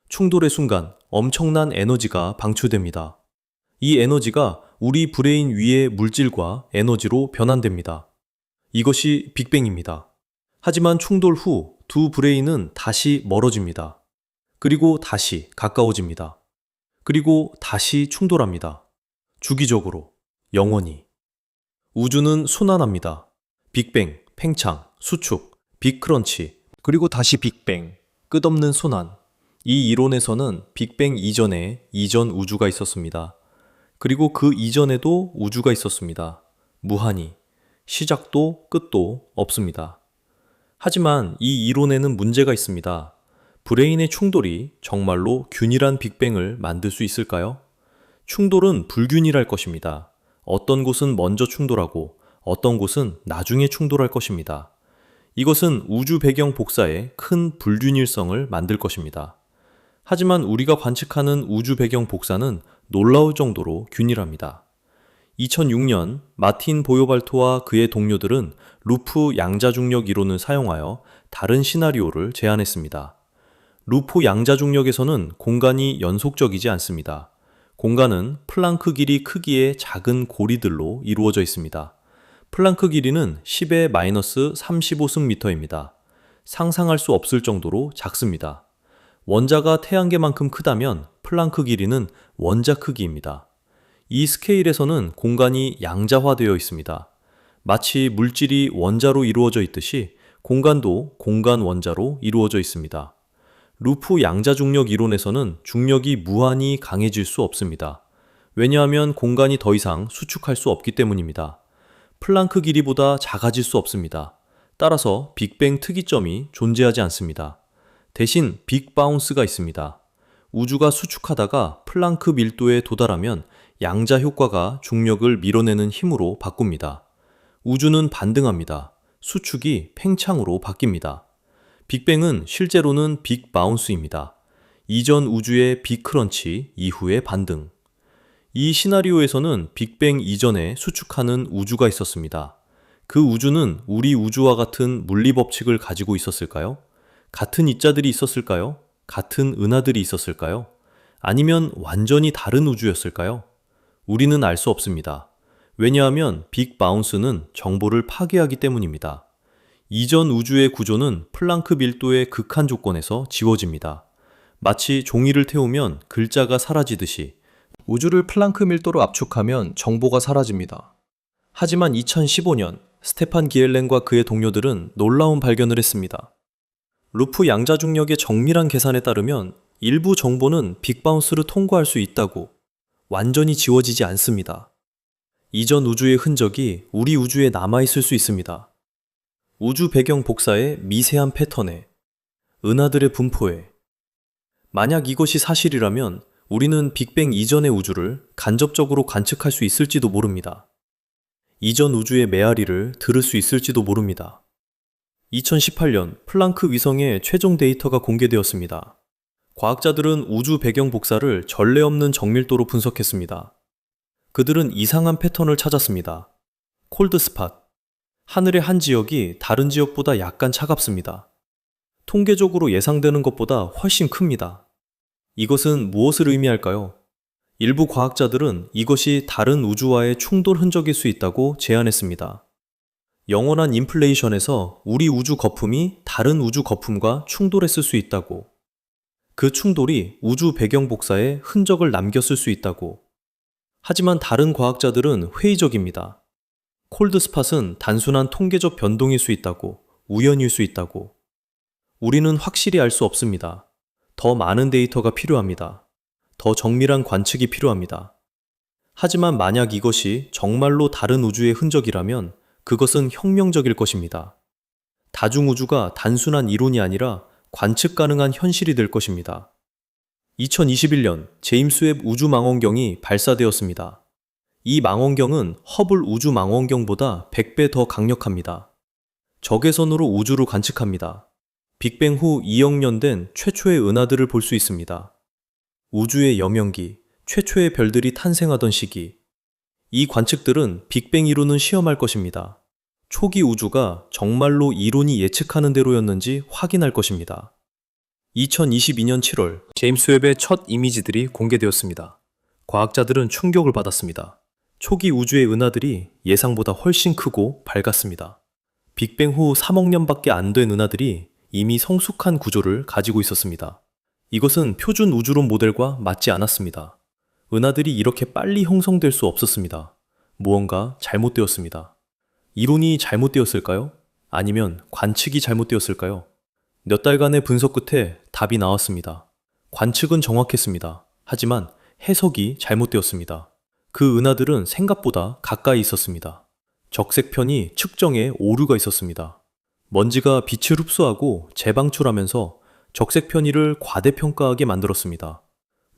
충돌의 순간 엄청난 에너지가 방출됩니다. 이 에너지가 우리 브레인 위의 물질과 에너지로 변환됩니다. 이것이 빅뱅입니다. 하지만 충돌 후 두 브레인은 다시 멀어집니다. 그리고 다시 가까워집니다. 그리고 다시 충돌합니다. 주기적으로, 영원히. 우주는 순환합니다. 빅뱅, 팽창, 수축, 빅크런치, 그리고 다시 빅뱅, 끝없는 순환. 이 이론에서는 빅뱅 이전에 이전 우주가 있었습니다. 그리고 그 이전에도 우주가 있었습니다. 무한히. 시작도 끝도 없습니다. 하지만 이 이론에는 문제가 있습니다. 브레인의 충돌이 정말로 균일한 빅뱅을 만들 수 있을까요? 충돌은 불균일할 것입니다. 어떤 곳은 먼저 충돌하고 어떤 곳은 나중에 충돌할 것입니다. 이것은 우주 배경 복사에 큰 불균일성을 만들 것입니다. 하지만 우리가 관측하는 우주 배경 복사는 놀라울 정도로 균일합니다. 2006년 마틴 보요발토와 그의 동료들은 루프 양자중력 이론을 사용하여 다른 시나리오를 제안했습니다. 루프 양자중력에서는 공간이 연속적이지 않습니다. 공간은 플랑크 길이 크기의 작은 고리들로 이루어져 있습니다. 플랑크 길이는 10의 마이너스 35승미터입니다. 상상할 수 없을 정도로 작습니다. 원자가 태양계만큼 크다면 플랑크 길이는 원자 크기입니다. 이 스케일에서는 공간이 양자화되어 있습니다. 마치 물질이 원자로 이루어져 있듯이 공간도 공간 원자로 이루어져 있습니다. 루프 양자중력 이론에서는 중력이 무한히 강해질 수 없습니다. 왜냐하면 공간이 더 이상 수축할 수 없기 때문입니다. 플랑크 길이보다 작아질 수 없습니다. 따라서 빅뱅 특이점이 존재하지 않습니다. 대신 빅 바운스가 있습니다. 우주가 수축하다가 플랑크 밀도에 도달하면 양자 효과가 중력을 밀어내는 힘으로 바꿉니다. 우주는 반등합니다. 수축이 팽창으로 바뀝니다. 빅뱅은 실제로는 빅 바운스입니다. 이전 우주의 빅 크런치 이후의 반등. 이 시나리오에서는 빅뱅 이전에 수축하는 우주가 있었습니다. 그 우주는 우리 우주와 같은 물리 법칙을 가지고 있었을까요? 같은 입자들이 있었을까요? 같은 은하들이 있었을까요? 아니면 완전히 다른 우주였을까요? 우리는 알 수 없습니다. 왜냐하면 빅 바운스는 정보를 파괴하기 때문입니다. 이전 우주의 구조는 플랑크 밀도의 극한 조건에서 지워집니다. 마치 종이를 태우면 글자가 사라지듯이 우주를 플랑크 밀도로 압축하면 정보가 사라집니다. 하지만 2015년 스테판 기엘렌과 그의 동료들은 놀라운 발견을 했습니다. 루프 양자중력의 정밀한 계산에 따르면 일부 정보는 빅바운스를 통과할 수 있다고 완전히 지워지지 않습니다. 이전 우주의 흔적이 우리 우주에 남아있을 수 있습니다. 우주 배경 복사의 미세한 패턴에, 은하들의 분포에. 만약 이것이 사실이라면 우리는 빅뱅 이전의 우주를 간접적으로 관측할 수 있을지도 모릅니다. 이전 우주의 메아리를 들을 수 있을지도 모릅니다. 2018년 플랑크 위성의 최종 데이터가 공개되었습니다. 과학자들은 우주 배경 복사를 전례 없는 정밀도로 분석했습니다. 그들은 이상한 패턴을 찾았습니다. 콜드 스팟. 하늘의 한 지역이 다른 지역보다 약간 차갑습니다. 통계적으로 예상되는 것보다 훨씬 큽니다. 이것은 무엇을 의미할까요? 일부 과학자들은 이것이 다른 우주와의 충돌 흔적일 수 있다고 제안했습니다. 영원한 인플레이션에서 우리 우주 거품이 다른 우주 거품과 충돌했을 수 있다고. 그 충돌이 우주 배경 복사에 흔적을 남겼을 수 있다고. 하지만 다른 과학자들은 회의적입니다. 콜드 스팟은 단순한 통계적 변동일 수 있다고, 우연일 수 있다고. 우리는 확실히 알 수 없습니다. 더 많은 데이터가 필요합니다. 더 정밀한 관측이 필요합니다. 하지만 만약 이것이 정말로 다른 우주의 흔적이라면 그것은 혁명적일 것입니다. 다중우주가 단순한 이론이 아니라 관측 가능한 현실이 될 것입니다. 2021년 제임스 웹 우주망원경이 발사되었습니다. 이 망원경은 허블 우주망원경보다 100배 더 강력합니다. 적외선으로 우주를 관측합니다. 빅뱅 후 2억 년 된 최초의 은하들을 볼 수 있습니다. 우주의 여명기, 최초의 별들이 탄생하던 시기. 이 관측들은 빅뱅 이론은 시험할 것입니다. 초기 우주가 정말로 이론이 예측하는 대로였는지 확인할 것입니다. 2022년 7월 제임스 웹의 첫 이미지들이 공개되었습니다. 과학자들은 충격을 받았습니다. 초기 우주의 은하들이 예상보다 훨씬 크고 밝았습니다. 빅뱅 후 3억 년밖에 안 된 은하들이 이미 성숙한 구조를 가지고 있었습니다. 이것은 표준 우주론 모델과 맞지 않았습니다. 은하들이 이렇게 빨리 형성될 수 없었습니다. 무언가 잘못되었습니다. 이론이 잘못되었을까요? 아니면 관측이 잘못되었을까요? 몇 달간의 분석 끝에 답이 나왔습니다. 관측은 정확했습니다. 하지만 해석이 잘못되었습니다. 그 은하들은 생각보다 가까이 있었습니다. 적색편이 측정에 오류가 있었습니다. 먼지가 빛을 흡수하고 재방출하면서 적색 편의를 과대평가하게 만들었습니다.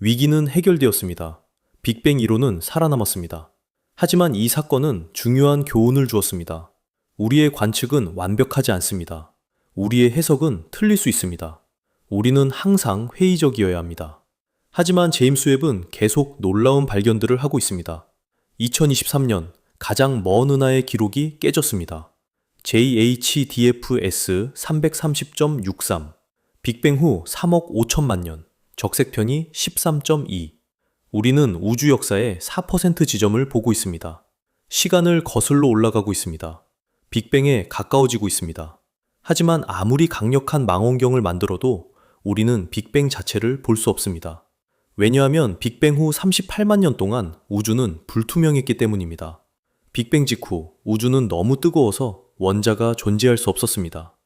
위기는 해결되었습니다. 빅뱅 이론은 살아남았습니다. 하지만 이 사건은 중요한 교훈을 주었습니다. 우리의 관측은 완벽하지 않습니다. 우리의 해석은 틀릴 수 있습니다. 우리는 항상 회의적이어야 합니다. 하지만 제임스 웹은 계속 놀라운 발견들을 하고 있습니다. 2023년 가장 먼 은하의 기록이 깨졌습니다. JHDFS 330.63 빅뱅 후 3억 5천만 년, 적색편이 13.2. 우리는 우주 역사의 4% 지점을 보고 있습니다. 시간을 거슬러 올라가고 있습니다. 빅뱅에 가까워지고 있습니다. 하지만 아무리 강력한 망원경을 만들어도 우리는 빅뱅 자체를 볼 수 없습니다. 왜냐하면 빅뱅 후 38만 년 동안 우주는 불투명했기 때문입니다. 빅뱅 직후 우주는 너무 뜨거워서 원자가 존재할 수 없었습니다.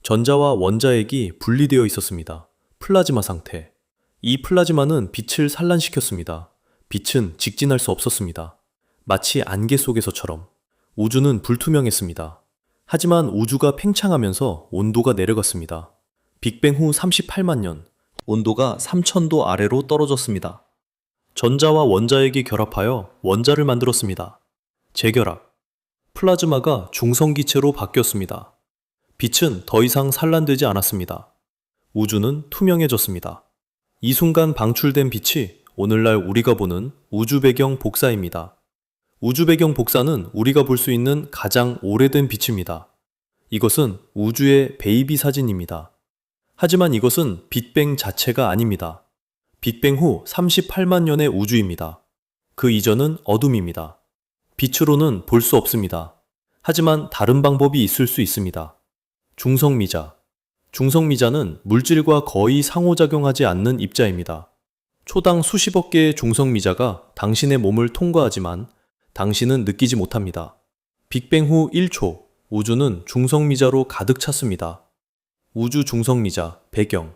전자와 원자핵이 분리되어 있었습니다. 플라즈마 상태. 이 플라즈마는 빛을 산란시켰습니다. 빛은 직진할 수 없었습니다. 마치 안개 속에서처럼. 우주는 불투명했습니다. 하지만 우주가 팽창하면서 온도가 내려갔습니다. 빅뱅 후 38만 년, 온도가 3000도 아래로 떨어졌습니다. 전자와 원자핵이 결합하여 원자를 만들었습니다. 재결합. 플라즈마가 중성기체로 바뀌었습니다. 빛은 더 이상 산란되지 않았습니다. 우주는 투명해졌습니다. 이 순간 방출된 빛이 오늘날 우리가 보는 우주 배경 복사입니다. 우주 배경 복사는 우리가 볼 수 있는 가장 오래된 빛입니다. 이것은 우주의 베이비 사진입니다. 하지만 이것은 빅뱅 자체가 아닙니다. 빅뱅 후 38만 년의 우주입니다. 그 이전은 어둠입니다. 빛으로는 볼 수 없습니다. 하지만 다른 방법이 있을 수 있습니다. 중성미자. 중성미자는 물질과 거의 상호작용하지 않는 입자입니다. 초당 수십억 개의 중성미자가 당신의 몸을 통과하지만 당신은 느끼지 못합니다. 빅뱅 후 1초, 우주는 중성미자로 가득 찼습니다. 우주 중성미자, 배경.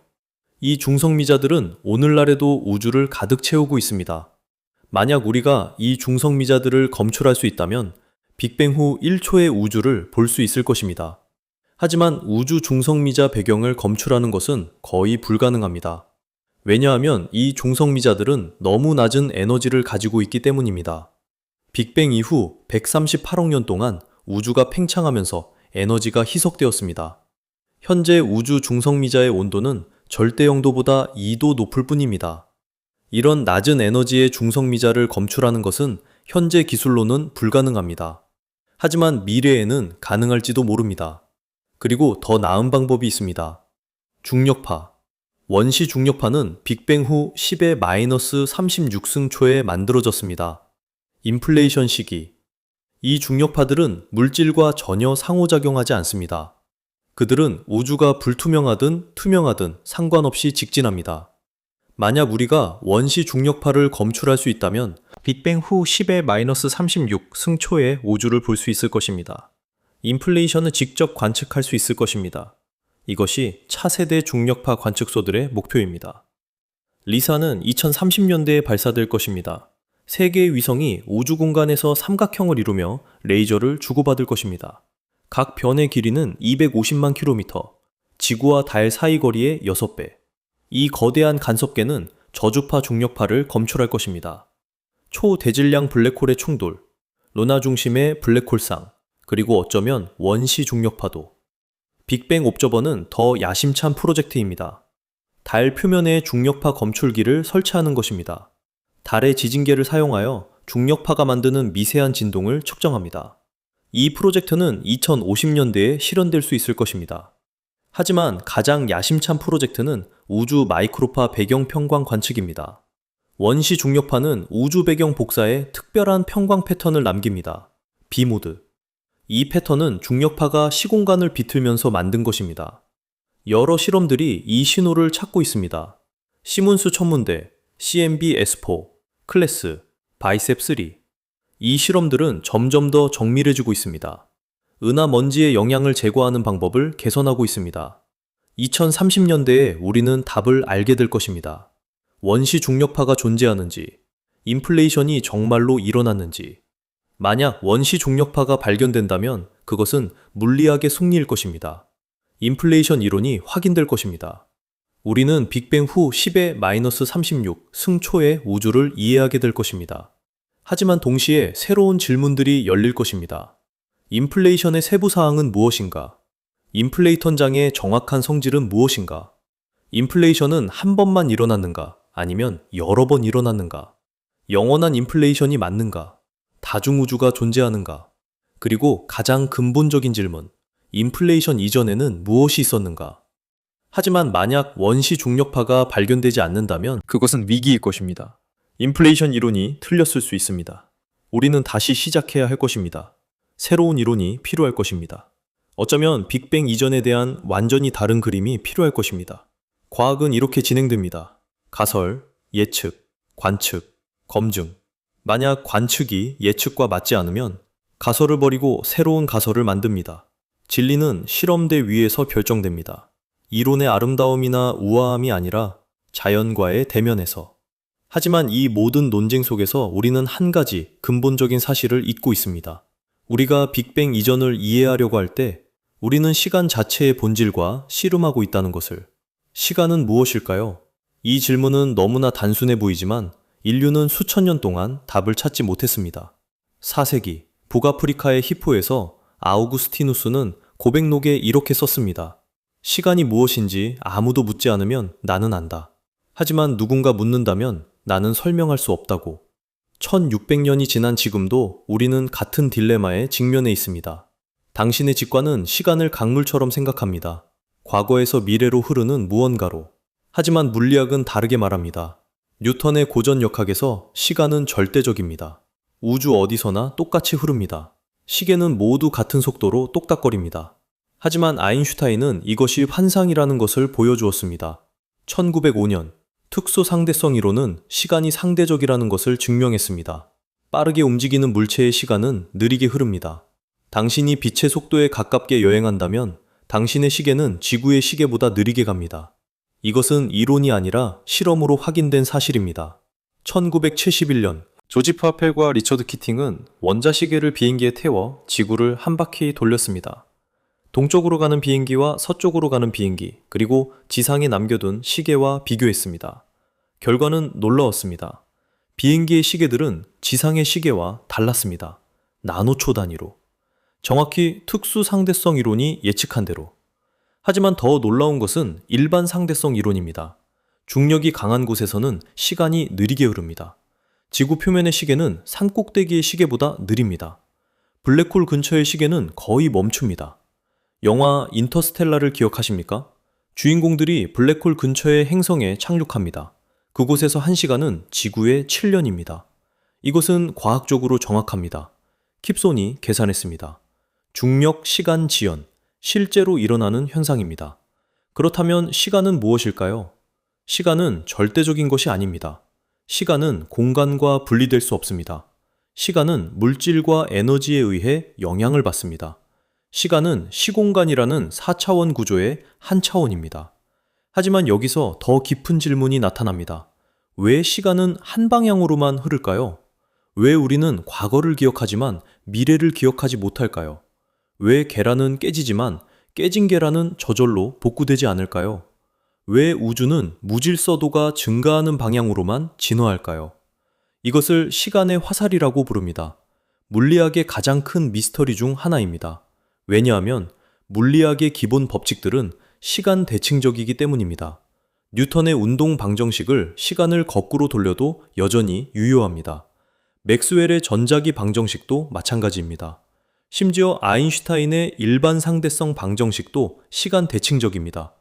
이 중성미자들은 오늘날에도 우주를 가득 채우고 있습니다. 만약 우리가 이 중성미자들을 검출할 수 있다면 빅뱅 후 1초의 우주를 볼 수 있을 것입니다. 하지만 우주 중성미자 배경을 검출하는 것은 거의 불가능합니다. 왜냐하면 이 중성미자들은 너무 낮은 에너지를 가지고 있기 때문입니다. 빅뱅 이후 138억 년 동안 우주가 팽창하면서 에너지가 희석되었습니다. 현재 우주 중성미자의 온도는 절대 영도보다 2도 높을 뿐입니다. 이런 낮은 에너지의 중성미자를 검출하는 것은 현재 기술로는 불가능합니다. 하지만 미래에는 가능할지도 모릅니다. 그리고 더 나은 방법이 있습니다. 중력파. 원시 중력파는 빅뱅 후 10의 마이너스 36승초에 만들어졌습니다. 인플레이션 시기. 이 중력파들은 물질과 전혀 상호작용하지 않습니다. 그들은 우주가 불투명하든 투명하든 상관없이 직진합니다. 만약 우리가 원시 중력파를 검출할 수 있다면 빅뱅 후 10의 마이너스 36 승초의 우주를 볼 수 있을 것입니다. 인플레이션을 직접 관측할 수 있을 것입니다. 이것이 차세대 중력파 관측소들의 목표입니다. 리사는 2030년대에 발사될 것입니다. 세 개의 위성이 우주 공간에서 삼각형을 이루며 레이저를 주고받을 것입니다. 각 변의 길이는 250만 킬로미터, 지구와 달 사이 거리의 6배. 이 거대한 간섭계는 저주파 중력파를 검출할 것입니다. 초대질량 블랙홀의 충돌, 루나 중심의 블랙홀상, 그리고 어쩌면 원시 중력파도. 빅뱅 옵저버는 더 야심찬 프로젝트입니다. 달 표면에 중력파 검출기를 설치하는 것입니다. 달의 지진계를 사용하여 중력파가 만드는 미세한 진동을 측정합니다. 이 프로젝트는 2050년대에 실현될 수 있을 것입니다. 하지만 가장 야심찬 프로젝트는 우주 마이크로파 배경 평광 관측입니다. 원시 중력파는 우주 배경 복사에 특별한 평광 패턴을 남깁니다. B모드. 이 패턴은 중력파가 시공간을 비틀면서 만든 것입니다. 여러 실험들이 이 신호를 찾고 있습니다. 시문스 천문대, CMB S4, 클래스, 바이셉 3. 이 실험들은 점점 더 정밀해지고 있습니다. 은하 먼지의 영향을 제거하는 방법을 개선하고 있습니다. 2030년대에 우리는 답을 알게 될 것입니다. 원시 중력파가 존재하는지, 인플레이션이 정말로 일어났는지. 만약 원시 중력파가 발견된다면 그것은 물리학의 승리일 것입니다. 인플레이션 이론이 확인될 것입니다. 우리는 빅뱅 후 10의 마이너스 36 승초의 우주를 이해하게 될 것입니다. 하지만 동시에 새로운 질문들이 열릴 것입니다. 인플레이션의 세부 사항은 무엇인가? 인플레이턴장의 정확한 성질은 무엇인가? 인플레이션은 한 번만 일어났는가? 아니면 여러 번 일어났는가? 영원한 인플레이션이 맞는가? 다중우주가 존재하는가? 그리고 가장 근본적인 질문, 인플레이션 이전에는 무엇이 있었는가? 하지만 만약 원시 중력파가 발견되지 않는다면 그것은 위기일 것입니다. 인플레이션 이론이 틀렸을 수 있습니다. 우리는 다시 시작해야 할 것입니다. 새로운 이론이 필요할 것입니다. 어쩌면 빅뱅 이전에 대한 완전히 다른 그림이 필요할 것입니다. 과학은 이렇게 진행됩니다. 가설, 예측, 관측, 검증. 만약 관측이 예측과 맞지 않으면 가설을 버리고 새로운 가설을 만듭니다. 진리는 실험대 위에서 결정됩니다. 이론의 아름다움이나 우아함이 아니라 자연과의 대면에서. 하지만 이 모든 논쟁 속에서 우리는 한 가지 근본적인 사실을 잊고 있습니다. 우리가 빅뱅 이전을 이해하려고 할 때 우리는 시간 자체의 본질과 씨름하고 있다는 것을. 시간은 무엇일까요? 이 질문은 너무나 단순해 보이지만 인류는 수천 년 동안 답을 찾지 못했습니다. 4세기 북아프리카의 히포에서 아우구스티누스는 고백록에 이렇게 썼습니다. 시간이 무엇인지 아무도 묻지 않으면 나는 안다. 하지만 누군가 묻는다면 나는 설명할 수 없다고. 1600년이 지난 지금도 우리는 같은 딜레마에 직면해 있습니다. 당신의 직관은 시간을 강물처럼 생각합니다. 과거에서 미래로 흐르는 무언가로. 하지만 물리학은 다르게 말합니다. 뉴턴의 고전 역학에서 시간은 절대적입니다. 우주 어디서나 똑같이 흐릅니다. 시계는 모두 같은 속도로 똑딱거립니다. 하지만 아인슈타인은 이것이 환상이라는 것을 보여주었습니다. 1905년 특수 상대성 이론은 시간이 상대적이라는 것을 증명했습니다. 빠르게 움직이는 물체의 시간은 느리게 흐릅니다. 당신이 빛의 속도에 가깝게 여행한다면 당신의 시계는 지구의 시계보다 느리게 갑니다. 이것은 이론이 아니라 실험으로 확인된 사실입니다. 1971년 조지 파펠과 리처드 키팅은 원자시계를 비행기에 태워 지구를 한 바퀴 돌렸습니다. 동쪽으로 가는 비행기와 서쪽으로 가는 비행기, 그리고 지상에 남겨둔 시계와 비교했습니다. 결과는 놀라웠습니다. 비행기의 시계들은 지상의 시계와 달랐습니다. 나노초 단위로. 정확히 특수 상대성 이론이 예측한 대로. 하지만 더 놀라운 것은 일반 상대성 이론입니다. 중력이 강한 곳에서는 시간이 느리게 흐릅니다. 지구 표면의 시계는 산 꼭대기의 시계보다 느립니다. 블랙홀 근처의 시계는 거의 멈춥니다. 영화 인터스텔라를 기억하십니까? 주인공들이 블랙홀 근처의 행성에 착륙합니다. 그곳에서 1시간은 지구의 7년입니다. 이것은 과학적으로 정확합니다. 킵손이 계산했습니다. 중력 시간 지연, 실제로 일어나는 현상입니다. 그렇다면 시간은 무엇일까요? 시간은 절대적인 것이 아닙니다. 시간은 공간과 분리될 수 없습니다. 시간은 물질과 에너지에 의해 영향을 받습니다. 시간은 시공간이라는 4차원 구조의 한 차원입니다. 하지만 여기서 더 깊은 질문이 나타납니다. 왜 시간은 한 방향으로만 흐를까요? 왜 우리는 과거를 기억하지만 미래를 기억하지 못할까요? 왜 계란은 깨지지만 깨진 계란은 저절로 복구되지 않을까요? 왜 우주는 무질서도가 증가하는 방향으로만 진화할까요? 이것을 시간의 화살이라고 부릅니다. 물리학의 가장 큰 미스터리 중 하나입니다. 왜냐하면 물리학의 기본 법칙들은 시간 대칭적이기 때문입니다. 뉴턴의 운동 방정식을 시간을 거꾸로 돌려도 여전히 유효합니다. 맥스웰의 전자기 방정식도 마찬가지입니다. 심지어 아인슈타인의 일반 상대성 방정식도 시간 대칭적입니다.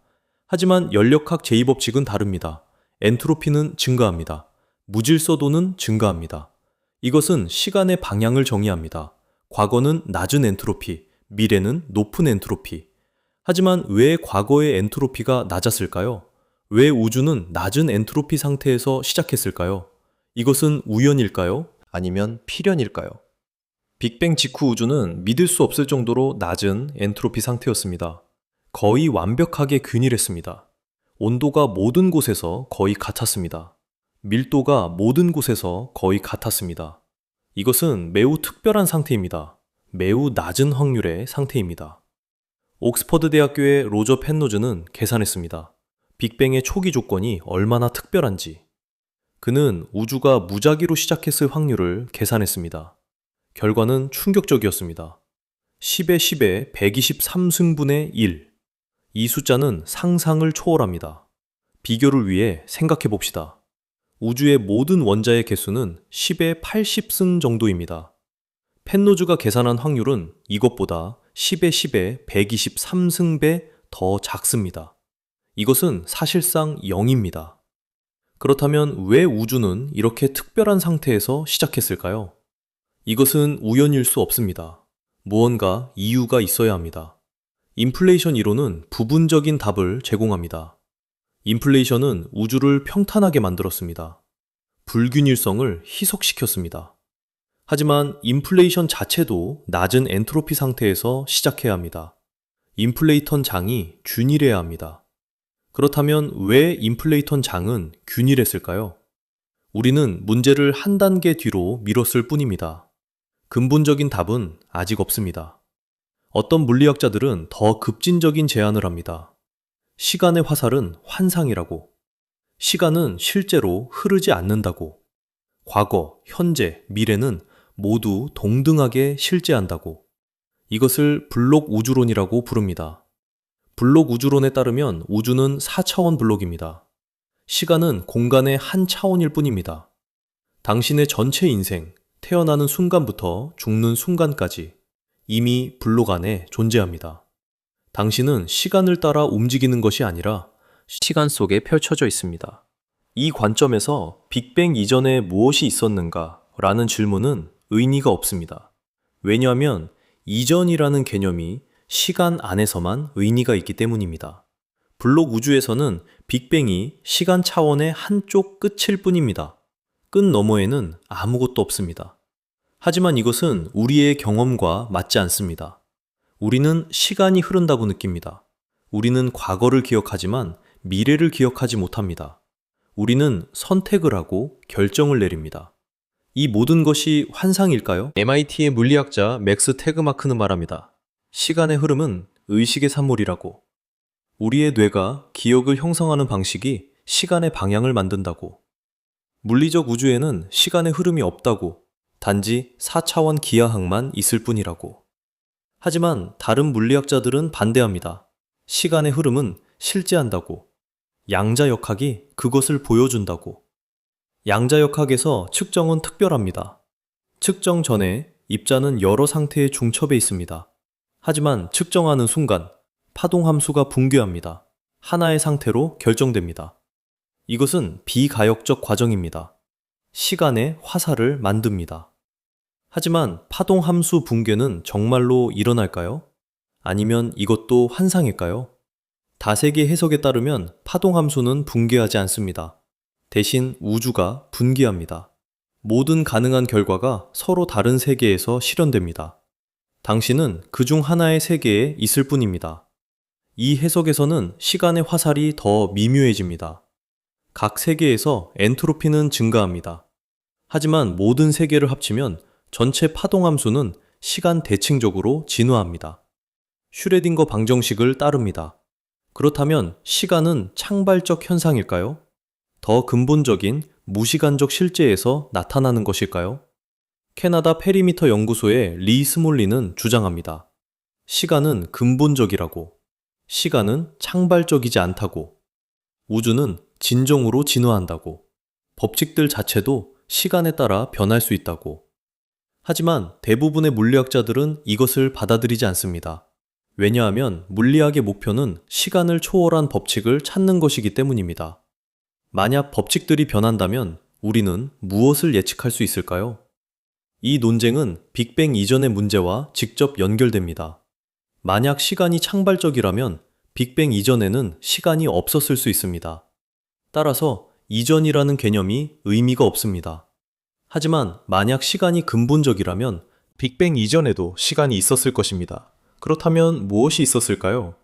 하지만 연력학 제2법칙은 다릅니다. 엔트로피는 증가합니다. 무질서도는 증가합니다. 이것은 시간의 방향을 정의합니다. 과거는 낮은 엔트로피, 미래는 높은 엔트로피. 하지만 왜 과거의 엔트로피가 낮았을까요? 왜 우주는 낮은 엔트로피 상태에서 시작했을까요? 이것은 우연일까요? 아니면 필연일까요? 빅뱅 직후 우주는 믿을 수 없을 정도로 낮은 엔트로피 상태였습니다. 거의 완벽하게 균일했습니다. 온도가 모든 곳에서 거의 같았습니다. 밀도가 모든 곳에서 거의 같았습니다. 이것은 매우 특별한 상태입니다. 매우 낮은 확률의 상태입니다. 옥스퍼드 대학교의 로저 펜로즈는 계산했습니다. 빅뱅의 초기 조건이 얼마나 특별한지. 그는 우주가 무작위로 시작했을 확률을 계산했습니다. 결과는 충격적이었습니다. 10의 10의 123승분의 1. 이 숫자는 상상을 초월합니다. 비교를 위해 생각해 봅시다. 우주의 모든 원자의 개수는 10의 80승 정도입니다. 펜로즈가 계산한 확률은 이것보다 10의 10의 123승배 더 작습니다. 이것은 사실상 0입니다. 그렇다면 왜 우주는 이렇게 특별한 상태에서 시작했을까요? 이것은 우연일 수 없습니다. 무언가 이유가 있어야 합니다. 인플레이션 이론은 부분적인 답을 제공합니다. 인플레이션은 우주를 평탄하게 만들었습니다. 불균일성을 희석시켰습니다. 하지만 인플레이션 자체도 낮은 엔트로피 상태에서 시작해야 합니다. 인플레이턴 장이 균일해야 합니다. 그렇다면 왜 인플레이턴 장은 균일했을까요? 우리는 문제를 한 단계 뒤로 미뤘을 뿐입니다. 근본적인 답은 아직 없습니다. 어떤 물리학자들은 더 급진적인 제안을 합니다. 시간의 화살은 환상이라고. 시간은 실제로 흐르지 않는다고. 과거, 현재, 미래는 모두 동등하게 실제한다고. 이것을 블록 우주론이라고 부릅니다. 블록 우주론에 따르면 우주는 4차원 블록입니다. 시간은 공간의 한 차원일 뿐입니다. 당신의 전체 인생, 태어나는 순간부터 죽는 순간까지 이미 블록 안에 존재합니다. 당신은 시간을 따라 움직이는 것이 아니라 시간 속에 펼쳐져 있습니다. 이 관점에서 빅뱅 이전에 무엇이 있었는가 라는 질문은 의미가 없습니다. 왜냐하면 이전이라는 개념이 시간 안에서만 의미가 있기 때문입니다. 블록 우주에서는 빅뱅이 시간 차원의 한쪽 끝일 뿐입니다. 끝 너머에는 아무것도 없습니다. 하지만 이것은 우리의 경험과 맞지 않습니다. 우리는 시간이 흐른다고 느낍니다. 우리는 과거를 기억하지만 미래를 기억하지 못합니다. 우리는 선택을 하고 결정을 내립니다. 이 모든 것이 환상일까요? MIT의 물리학자 맥스 태그마크는 말합니다. 시간의 흐름은 의식의 산물이라고. 우리의 뇌가 기억을 형성하는 방식이 시간의 방향을 만든다고. 물리적 우주에는 시간의 흐름이 없다고. 단지 4차원 기하학만 있을 뿐이라고. 하지만 다른 물리학자들은 반대합니다. 시간의 흐름은 실제한다고. 양자역학이 그것을 보여준다고. 양자역학에서 측정은 특별합니다. 측정 전에 입자는 여러 상태의 중첩에 있습니다. 하지만 측정하는 순간 파동함수가 붕괴합니다. 하나의 상태로 결정됩니다. 이것은 비가역적 과정입니다. 시간의 화살을 만듭니다. 하지만 파동함수 붕괴는 정말로 일어날까요? 아니면 이것도 환상일까요? 다세계 해석에 따르면 파동함수는 붕괴하지 않습니다. 대신 우주가 분기합니다. 모든 가능한 결과가 서로 다른 세계에서 실현됩니다. 당신은 그중 하나의 세계에 있을 뿐입니다. 이 해석에서는 시간의 화살이 더 미묘해집니다. 각 세계에서 엔트로피는 증가합니다. 하지만 모든 세계를 합치면 전체 파동함수는 시간 대칭적으로 진화합니다. 슈레딩거 방정식을 따릅니다. 그렇다면 시간은 창발적 현상일까요? 더 근본적인 무시간적 실제에서 나타나는 것일까요? 캐나다 페리미터 연구소의 리 스몰리는 주장합니다. 시간은 근본적이라고. 시간은 창발적이지 않다고. 우주는 진정으로 진화한다고. 법칙들 자체도 시간에 따라 변할 수 있다고. 하지만 대부분의 물리학자들은 이것을 받아들이지 않습니다. 왜냐하면 물리학의 목표는 시간을 초월한 법칙을 찾는 것이기 때문입니다. 만약 법칙들이 변한다면 우리는 무엇을 예측할 수 있을까요? 이 논쟁은 빅뱅 이전의 문제와 직접 연결됩니다. 만약 시간이 창발적이라면 빅뱅 이전에는 시간이 없었을 수 있습니다. 따라서 이전이라는 개념이 의미가 없습니다. 하지만 만약 시간이 근본적이라면 빅뱅 이전에도 시간이 있었을 것입니다. 그렇다면 무엇이 있었을까요?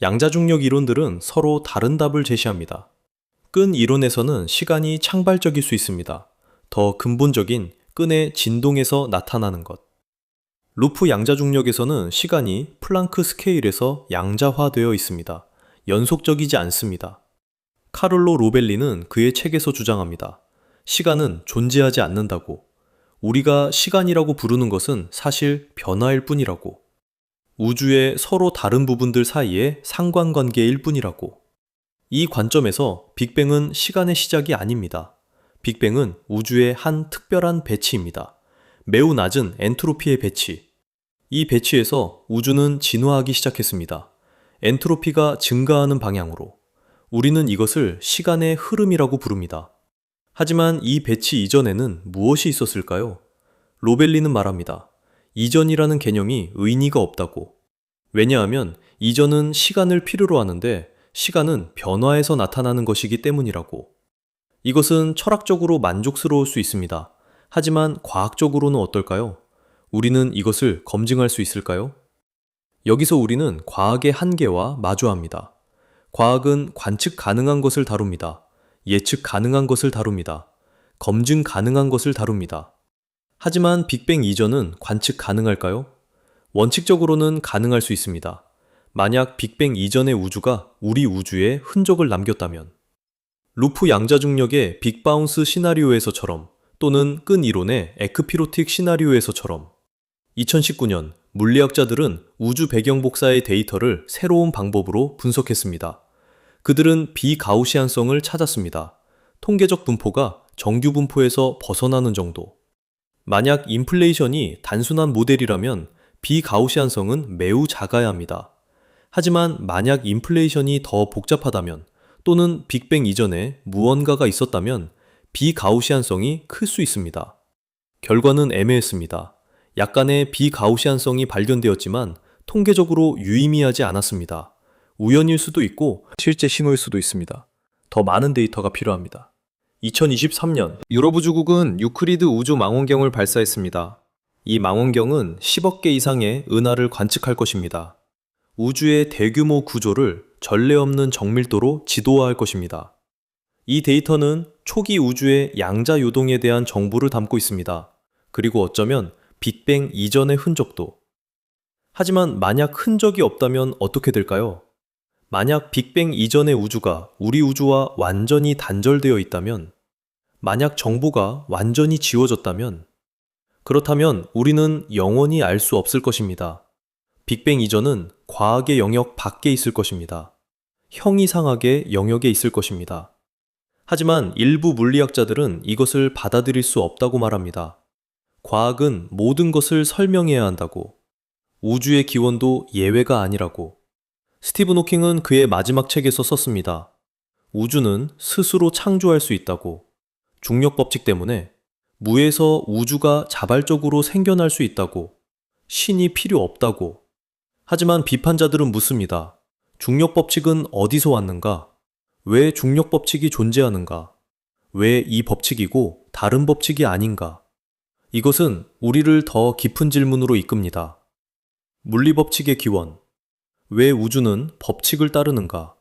양자중력 이론들은 서로 다른 답을 제시합니다. 끈 이론에서는 시간이 창발적일 수 있습니다. 더 근본적인 끈의 진동에서 나타나는 것. 루프 양자중력에서는 시간이 플랑크 스케일에서 양자화되어 있습니다. 연속적이지 않습니다. 카를로 로벨리는 그의 책에서 주장합니다. 시간은 존재하지 않는다고. 우리가 시간이라고 부르는 것은 사실 변화일 뿐이라고. 우주의 서로 다른 부분들 사이의 상관관계일 뿐이라고. 이 관점에서 빅뱅은 시간의 시작이 아닙니다. 빅뱅은 우주의 한 특별한 배치입니다. 매우 낮은 엔트로피의 배치. 이 배치에서 우주는 진화하기 시작했습니다. 엔트로피가 증가하는 방향으로. 우리는 이것을 시간의 흐름이라고 부릅니다. 하지만 이 배치 이전에는 무엇이 있었을까요? 로벨리는 말합니다. 이전이라는 개념이 의미가 없다고. 왜냐하면 이전은 시간을 필요로 하는데 시간은 변화에서 나타나는 것이기 때문이라고. 이것은 철학적으로 만족스러울 수 있습니다. 하지만 과학적으로는 어떨까요? 우리는 이것을 검증할 수 있을까요? 여기서 우리는 과학의 한계와 마주합니다. 과학은 관측 가능한 것을 다룹니다. 예측 가능한 것을 다룹니다. 검증 가능한 것을 다룹니다. 하지만 빅뱅 이전은 관측 가능할까요? 원칙적으로는 가능할 수 있습니다. 만약 빅뱅 이전의 우주가 우리 우주에 흔적을 남겼다면. 루프 양자중력의 빅바운스 시나리오에서처럼 또는 끈 이론의 에크피로틱 시나리오에서처럼 2019년 물리학자들은 우주 배경 복사의 데이터를 새로운 방법으로 분석했습니다. 그들은 비가우시안성을 찾았습니다. 통계적 분포가 정규 분포에서 벗어나는 정도. 만약 인플레이션이 단순한 모델이라면 비가우시안성은 매우 작아야 합니다. 하지만 만약 인플레이션이 더 복잡하다면 또는 빅뱅 이전에 무언가가 있었다면 비가우시안성이 클 수 있습니다. 결과는 애매했습니다. 약간의 비가우시안성이 발견되었지만 통계적으로 유의미하지 않았습니다. 우연일 수도 있고 실제 신호일 수도 있습니다. 더 많은 데이터가 필요합니다. 2023년 유럽우주국은 유클리드 우주 망원경을 발사했습니다. 이 망원경은 10억 개 이상의 은하를 관측할 것입니다. 우주의 대규모 구조를 전례 없는 정밀도로 지도화할 것입니다. 이 데이터는 초기 우주의 양자 요동에 대한 정보를 담고 있습니다. 그리고 어쩌면 빅뱅 이전의 흔적도. 하지만 만약 흔적이 없다면 어떻게 될까요? 만약 빅뱅 이전의 우주가 우리 우주와 완전히 단절되어 있다면, 만약 정보가 완전히 지워졌다면, 그렇다면 우리는 영원히 알 수 없을 것입니다. 빅뱅 이전은 과학의 영역 밖에 있을 것입니다. 형이상학의 영역에 있을 것입니다. 하지만 일부 물리학자들은 이것을 받아들일 수 없다고 말합니다. 과학은 모든 것을 설명해야 한다고, 우주의 기원도 예외가 아니라고. 스티븐 호킹은 그의 마지막 책에서 썼습니다. 우주는 스스로 창조할 수 있다고, 중력 법칙 때문에 무에서 우주가 자발적으로 생겨날 수 있다고, 신이 필요 없다고. 하지만 비판자들은 묻습니다. 중력 법칙은 어디서 왔는가? 왜 중력 법칙이 존재하는가? 왜 이 법칙이고 다른 법칙이 아닌가? 이것은 우리를 더 깊은 질문으로 이끕니다. 물리 법칙의 기원. 왜 우주는 법칙을 따르는가?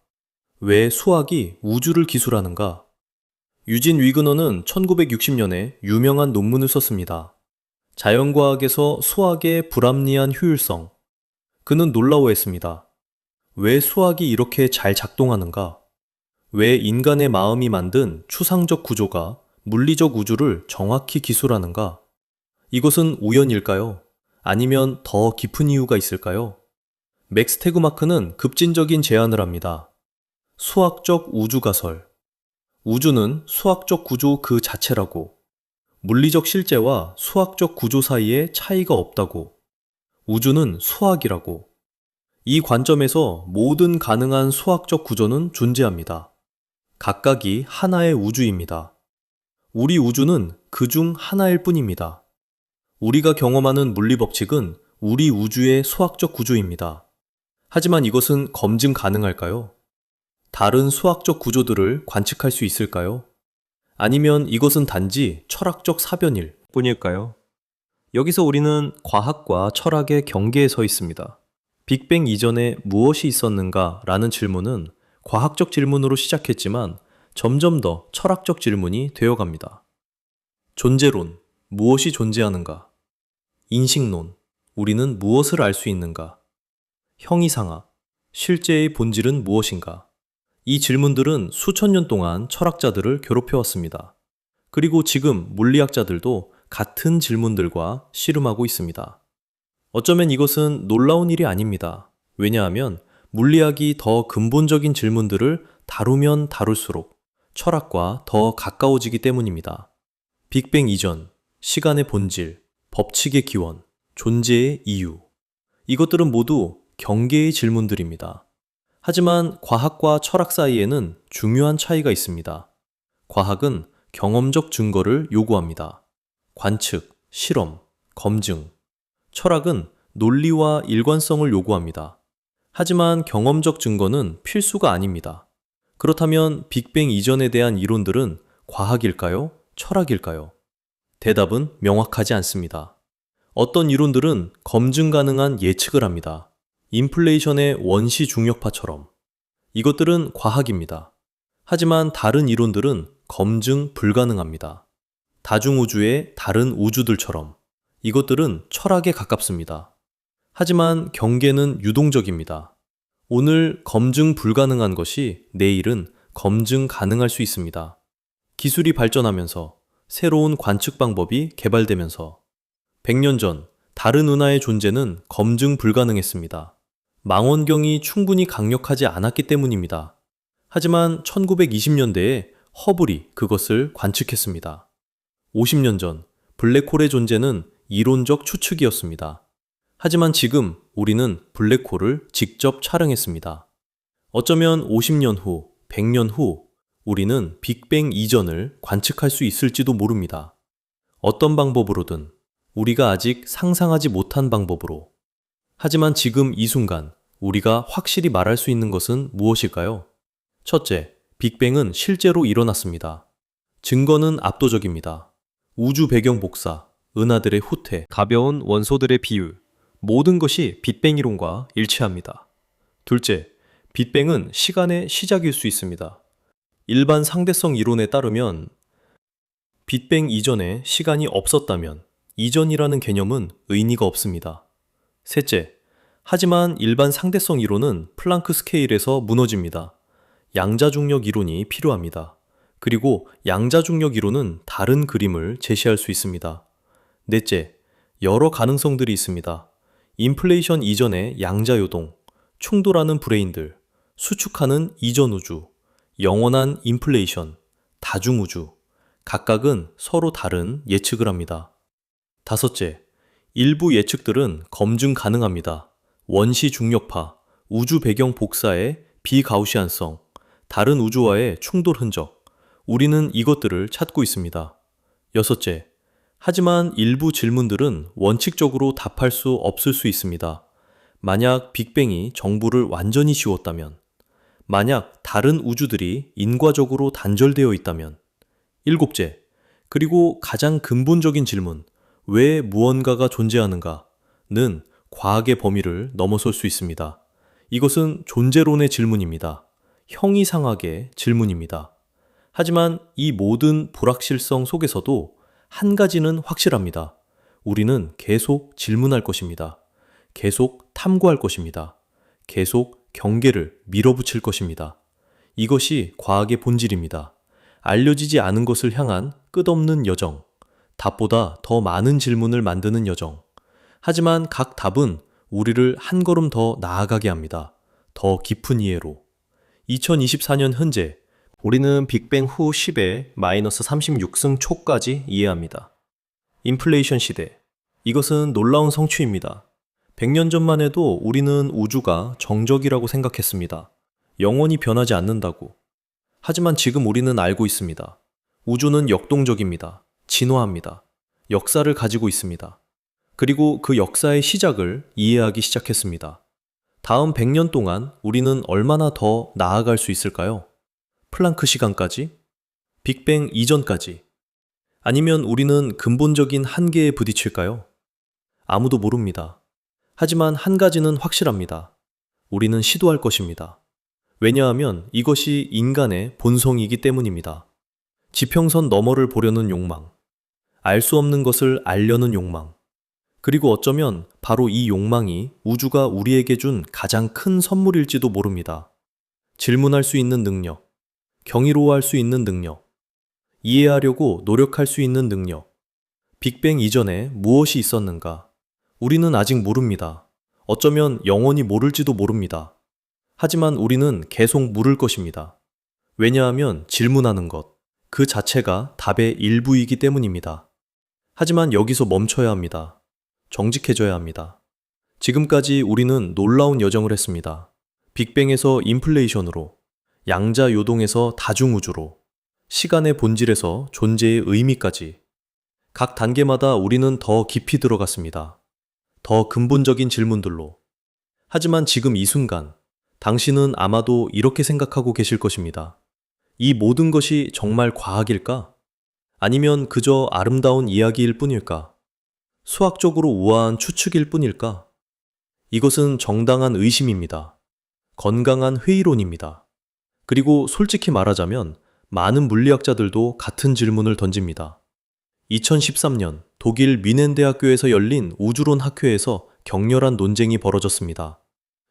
왜 수학이 우주를 기술하는가? 유진 위그너는 1960년에 유명한 논문을 썼습니다. 자연과학에서 수학의 불합리한 효율성. 그는 놀라워했습니다. 왜 수학이 이렇게 잘 작동하는가? 왜 인간의 마음이 만든 추상적 구조가 물리적 우주를 정확히 기술하는가? 이것은 우연일까요? 아니면 더 깊은 이유가 있을까요? 맥스 테그마크는 급진적인 제안을 합니다. 수학적 우주가설. 우주는 수학적 구조 그 자체라고. 물리적 실제와 수학적 구조 사이에 차이가 없다고. 우주는 수학이라고. 이 관점에서 모든 가능한 수학적 구조는 존재합니다. 각각이 하나의 우주입니다. 우리 우주는 그중 하나일 뿐입니다. 우리가 경험하는 물리 법칙은 우리 우주의 수학적 구조입니다. 하지만 이것은 검증 가능할까요? 다른 수학적 구조들을 관측할 수 있을까요? 아니면 이것은 단지 철학적 사변일 뿐일까요? 여기서 우리는 과학과 철학의 경계에 서 있습니다. 빅뱅 이전에 무엇이 있었는가? 라는 질문은 과학적 질문으로 시작했지만 점점 더 철학적 질문이 되어갑니다. 존재론, 무엇이 존재하는가? 인식론, 우리는 무엇을 알 수 있는가? 형이상학, 실제의 본질은 무엇인가? 이 질문들은 수천 년 동안 철학자들을 괴롭혀왔습니다. 그리고 지금 물리학자들도 같은 질문들과 씨름하고 있습니다. 어쩌면 이것은 놀라운 일이 아닙니다. 왜냐하면 물리학이 더 근본적인 질문들을 다루면 다룰수록 철학과 더 가까워지기 때문입니다. 빅뱅 이전, 시간의 본질, 법칙의 기원, 존재의 이유. 이것들은 모두 경계의 질문들입니다. 하지만 과학과 철학 사이에는 중요한 차이가 있습니다. 과학은 경험적 증거를 요구합니다. 관측, 실험, 검증. 철학은 논리와 일관성을 요구합니다. 하지만 경험적 증거는 필수가 아닙니다. 그렇다면 빅뱅 이전에 대한 이론들은 과학일까요? 철학일까요? 대답은 명확하지 않습니다. 어떤 이론들은 검증 가능한 예측을 합니다. 인플레이션의 원시 중력파처럼. 이것들은 과학입니다. 하지만 다른 이론들은 검증 불가능합니다. 다중우주의 다른 우주들처럼. 이것들은 철학에 가깝습니다. 하지만 경계는 유동적입니다. 오늘 검증 불가능한 것이 내일은 검증 가능할 수 있습니다. 기술이 발전하면서 새로운 관측 방법이 개발되면서 100년 전 다른 은하의 존재는 검증 불가능했습니다. 망원경이 충분히 강력하지 않았기 때문입니다. 하지만 1920년대에 허블이 그것을 관측했습니다. 50년 전 블랙홀의 존재는 이론적 추측이었습니다. 하지만 지금 우리는 블랙홀을 직접 촬영했습니다. 어쩌면 50년 후, 100년 후 우리는 빅뱅 이전을 관측할 수 있을지도 모릅니다. 어떤 방법으로든 우리가 아직 상상하지 못한 방법으로. 하지만 지금 이 순간 우리가 확실히 말할 수 있는 것은 무엇일까요? 첫째, 빅뱅은 실제로 일어났습니다. 증거는 압도적입니다. 우주 배경 복사, 은하들의 후퇴, 가벼운 원소들의 비율, 모든 것이 빅뱅 이론과 일치합니다. 둘째, 빅뱅은 시간의 시작일 수 있습니다. 일반 상대성 이론에 따르면 빅뱅 이전에 시간이 없었다면 이전이라는 개념은 의미가 없습니다. 셋째, 하지만 일반 상대성 이론은 플랑크 스케일에서 무너집니다. 양자중력 이론이 필요합니다. 그리고 양자중력 이론은 다른 그림을 제시할 수 있습니다. 넷째, 여러 가능성들이 있습니다. 인플레이션 이전의 양자요동, 충돌하는 브레인들, 수축하는 이전 우주, 영원한 인플레이션, 다중우주, 각각은 서로 다른 예측을 합니다. 다섯째, 일부 예측들은 검증 가능합니다. 원시 중력파, 우주 배경 복사의 비가우시안성, 다른 우주와의 충돌 흔적, 우리는 이것들을 찾고 있습니다. 여섯째, 하지만 일부 질문들은 원칙적으로 답할 수 없을 수 있습니다. 만약 빅뱅이 정보를 완전히 지웠다면, 만약 다른 우주들이 인과적으로 단절되어 있다면, 일곱째, 그리고 가장 근본적인 질문, 왜 무언가가 존재하는가는 과학의 범위를 넘어설 수 있습니다. 이것은 존재론의 질문입니다. 형이상학의 질문입니다. 하지만 이 모든 불확실성 속에서도 한 가지는 확실합니다. 우리는 계속 질문할 것입니다. 계속 탐구할 것입니다. 계속 경계를 밀어붙일 것입니다. 이것이 과학의 본질입니다. 알려지지 않은 것을 향한 끝없는 여정, 답보다 더 많은 질문을 만드는 여정. 하지만 각 답은 우리를 한 걸음 더 나아가게 합니다. 더 깊은 이해로. 2024년 현재, 우리는 빅뱅 후 10의 마이너스 36승 초까지 이해합니다. 인플레이션 시대. 이것은 놀라운 성취입니다. 100년 전만 해도 우리는 우주가 정적이라고 생각했습니다. 영원히 변하지 않는다고. 하지만 지금 우리는 알고 있습니다. 우주는 역동적입니다. 진화합니다. 역사를 가지고 있습니다. 그리고 그 역사의 시작을 이해하기 시작했습니다. 다음 100년 동안 우리는 얼마나 더 나아갈 수 있을까요? 플랑크 시간까지? 빅뱅 이전까지? 아니면 우리는 근본적인 한계에 부딪힐까요? 아무도 모릅니다. 하지만 한 가지는 확실합니다. 우리는 시도할 것입니다. 왜냐하면 이것이 인간의 본성이기 때문입니다. 지평선 너머를 보려는 욕망, 알 수 없는 것을 알려는 욕망, 그리고 어쩌면 바로 이 욕망이 우주가 우리에게 준 가장 큰 선물일지도 모릅니다. 질문할 수 있는 능력, 경이로워할 수 있는 능력, 이해하려고 노력할 수 있는 능력. 빅뱅 이전에 무엇이 있었는가? 우리는 아직 모릅니다. 어쩌면 영원히 모를지도 모릅니다. 하지만 우리는 계속 물을 것입니다. 왜냐하면 질문하는 것, 그 자체가 답의 일부이기 때문입니다. 하지만 여기서 멈춰야 합니다. 정직해져야 합니다. 지금까지 우리는 놀라운 여정을 했습니다. 빅뱅에서 인플레이션으로, 양자 요동에서 다중우주로, 시간의 본질에서 존재의 의미까지. 각 단계마다 우리는 더 깊이 들어갔습니다. 더 근본적인 질문들로. 하지만 지금 이 순간, 당신은 아마도 이렇게 생각하고 계실 것입니다. 이 모든 것이 정말 과학일까? 아니면 그저 아름다운 이야기일 뿐일까? 수학적으로 우아한 추측일 뿐일까? 이것은 정당한 의심입니다. 건강한 회의론입니다. 그리고 솔직히 말하자면 많은 물리학자들도 같은 질문을 던집니다. 2013년 독일 뮌헨 대학교에서 열린 우주론 학회에서 격렬한 논쟁이 벌어졌습니다.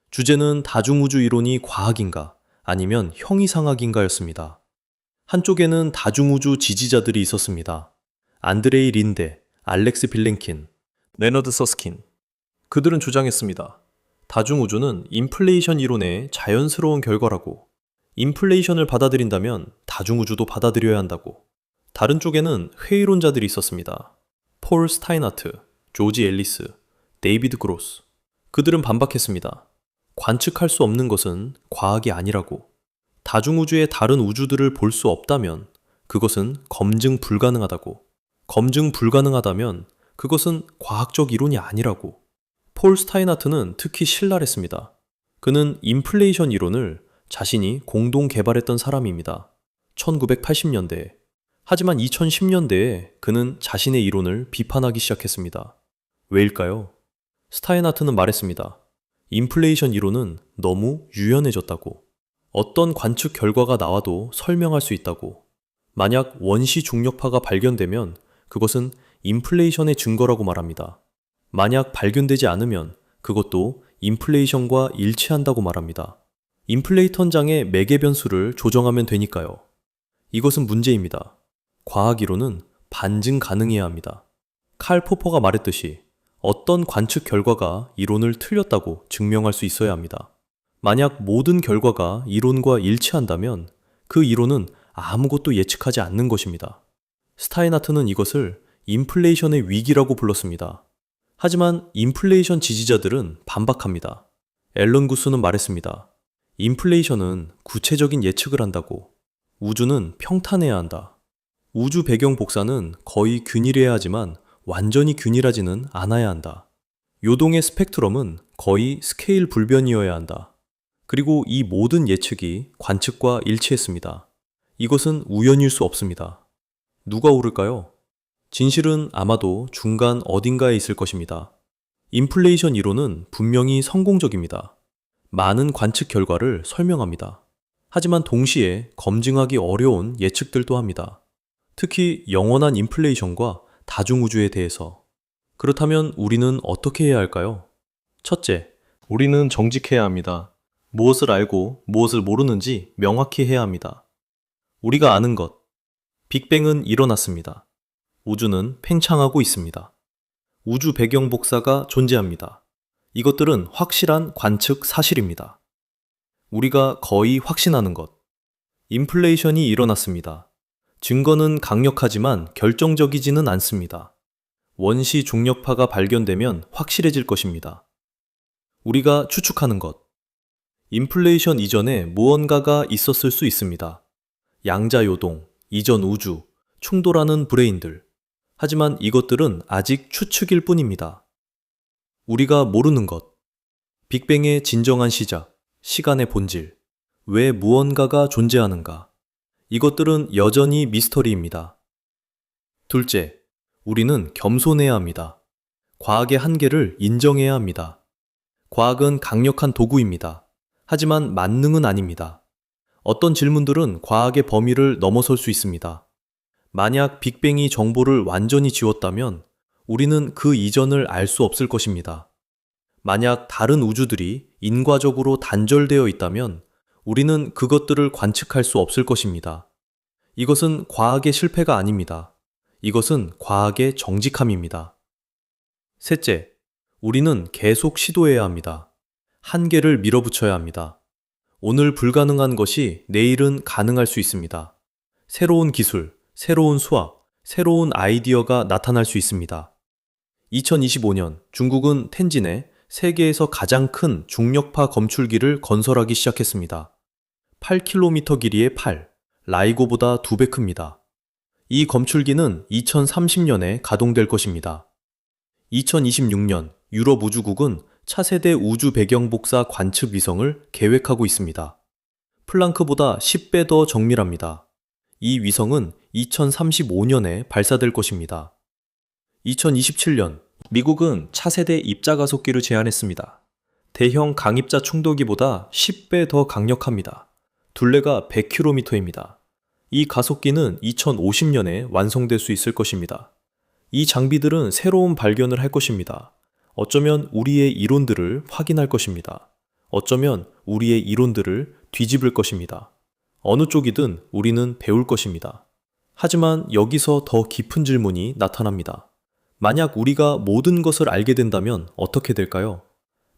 주제는 다중우주 이론이 과학인가 아니면 형이상학인가였습니다. 한쪽에는 다중우주 지지자들이 있었습니다. 안드레이 린데, 알렉스 빌랭킨, 레너드 서스킨. 그들은 주장했습니다. 다중우주는 인플레이션 이론의 자연스러운 결과라고. 인플레이션을 받아들인다면 다중우주도 받아들여야 한다고. 다른 쪽에는 회의론자들이 있었습니다. 폴 스타인하트, 조지 앨리스, 데이비드 그로스. 그들은 반박했습니다. 관측할 수 없는 것은 과학이 아니라고. 다중우주의 다른 우주들을 볼 수 없다면 그것은 검증 불가능하다고. 검증 불가능하다면 그것은 과학적 이론이 아니라고. 폴 스타인하트는 특히 신랄했습니다. 그는 인플레이션 이론을 자신이 공동 개발했던 사람입니다. 1980년대에. 하지만 2010년대에 그는 자신의 이론을 비판하기 시작했습니다. 왜일까요? 스타인하트는 말했습니다. 인플레이션 이론은 너무 유연해졌다고. 어떤 관측 결과가 나와도 설명할 수 있다고. 만약 원시 중력파가 발견되면 그것은 인플레이션의 증거라고 말합니다. 만약 발견되지 않으면 그것도 인플레이션과 일치한다고 말합니다. 인플레이턴장의 매개 변수를 조정하면 되니까요. 이것은 문제입니다. 과학이론은 반증 가능해야 합니다. 칼 포퍼가 말했듯이 어떤 관측 결과가 이론을 틀렸다고 증명할 수 있어야 합니다. 만약 모든 결과가 이론과 일치한다면 그 이론은 아무것도 예측하지 않는 것입니다. 스타인하트는 이것을 인플레이션의 위기라고 불렀습니다. 하지만 인플레이션 지지자들은 반박합니다. 앨런 구스는 말했습니다. 인플레이션은 구체적인 예측을 한다고. 우주는 평탄해야 한다. 우주 배경 복사는 거의 균일해야 하지만 완전히 균일하지는 않아야 한다. 요동의 스펙트럼은 거의 스케일 불변이어야 한다. 그리고 이 모든 예측이 관측과 일치했습니다. 이것은 우연일 수 없습니다. 누가 오를까요? 진실은 아마도 중간 어딘가에 있을 것입니다. 인플레이션 이론은 분명히 성공적입니다. 많은 관측 결과를 설명합니다. 하지만 동시에 검증하기 어려운 예측들도 합니다. 특히 영원한 인플레이션과 다중우주에 대해서. 그렇다면 우리는 어떻게 해야 할까요? 첫째, 우리는 정직해야 합니다. 무엇을 알고 무엇을 모르는지 명확히 해야 합니다. 우리가 아는 것. 빅뱅은 일어났습니다. 우주는 팽창하고 있습니다. 우주 배경 복사가 존재합니다. 이것들은 확실한 관측 사실입니다. 우리가 거의 확신하는 것. 인플레이션이 일어났습니다. 증거는 강력하지만 결정적이지는 않습니다. 원시 중력파가 발견되면 확실해질 것입니다. 우리가 추측하는 것. 인플레이션 이전에 무언가가 있었을 수 있습니다. 양자요동, 이전 우주, 충돌하는 브레인들. 하지만 이것들은 아직 추측일 뿐입니다. 우리가 모르는 것. 빅뱅의 진정한 시작, 시간의 본질, 왜 무언가가 존재하는가. 이것들은 여전히 미스터리입니다. 둘째, 우리는 겸손해야 합니다. 과학의 한계를 인정해야 합니다. 과학은 강력한 도구입니다. 하지만 만능은 아닙니다. 어떤 질문들은 과학의 범위를 넘어설 수 있습니다. 만약 빅뱅이 정보를 완전히 지웠다면 우리는 그 이전을 알 수 없을 것입니다. 만약 다른 우주들이 인과적으로 단절되어 있다면 우리는 그것들을 관측할 수 없을 것입니다. 이것은 과학의 실패가 아닙니다. 이것은 과학의 정직함입니다. 셋째, 우리는 계속 시도해야 합니다. 한계를 밀어붙여야 합니다. 오늘 불가능한 것이 내일은 가능할 수 있습니다. 새로운 기술, 새로운 수학, 새로운 아이디어가 나타날 수 있습니다. 2025년 중국은 텐진에 세계에서 가장 큰 중력파 검출기를 건설하기 시작했습니다. 8km 길이의 8, 라이고보다 2배 큽니다. 이 검출기는 2030년에 가동될 것입니다. 2026년 유럽 우주국은 차세대 우주 배경 복사 관측 위성을 계획하고 있습니다. 플랑크보다 10배 더 정밀합니다. 이 위성은 2035년에 발사될 것입니다. 2027년 미국은 차세대 입자가속기를 제안했습니다. 대형 강입자 충돌기보다 10배 더 강력합니다. 둘레가 100km입니다. 이 가속기는 2050년에 완성될 수 있을 것입니다. 이 장비들은 새로운 발견을 할 것입니다. 어쩌면 우리의 이론들을 확인할 것입니다. 어쩌면 우리의 이론들을 뒤집을 것입니다. 어느 쪽이든 우리는 배울 것입니다. 하지만 여기서 더 깊은 질문이 나타납니다. 만약 우리가 모든 것을 알게 된다면 어떻게 될까요?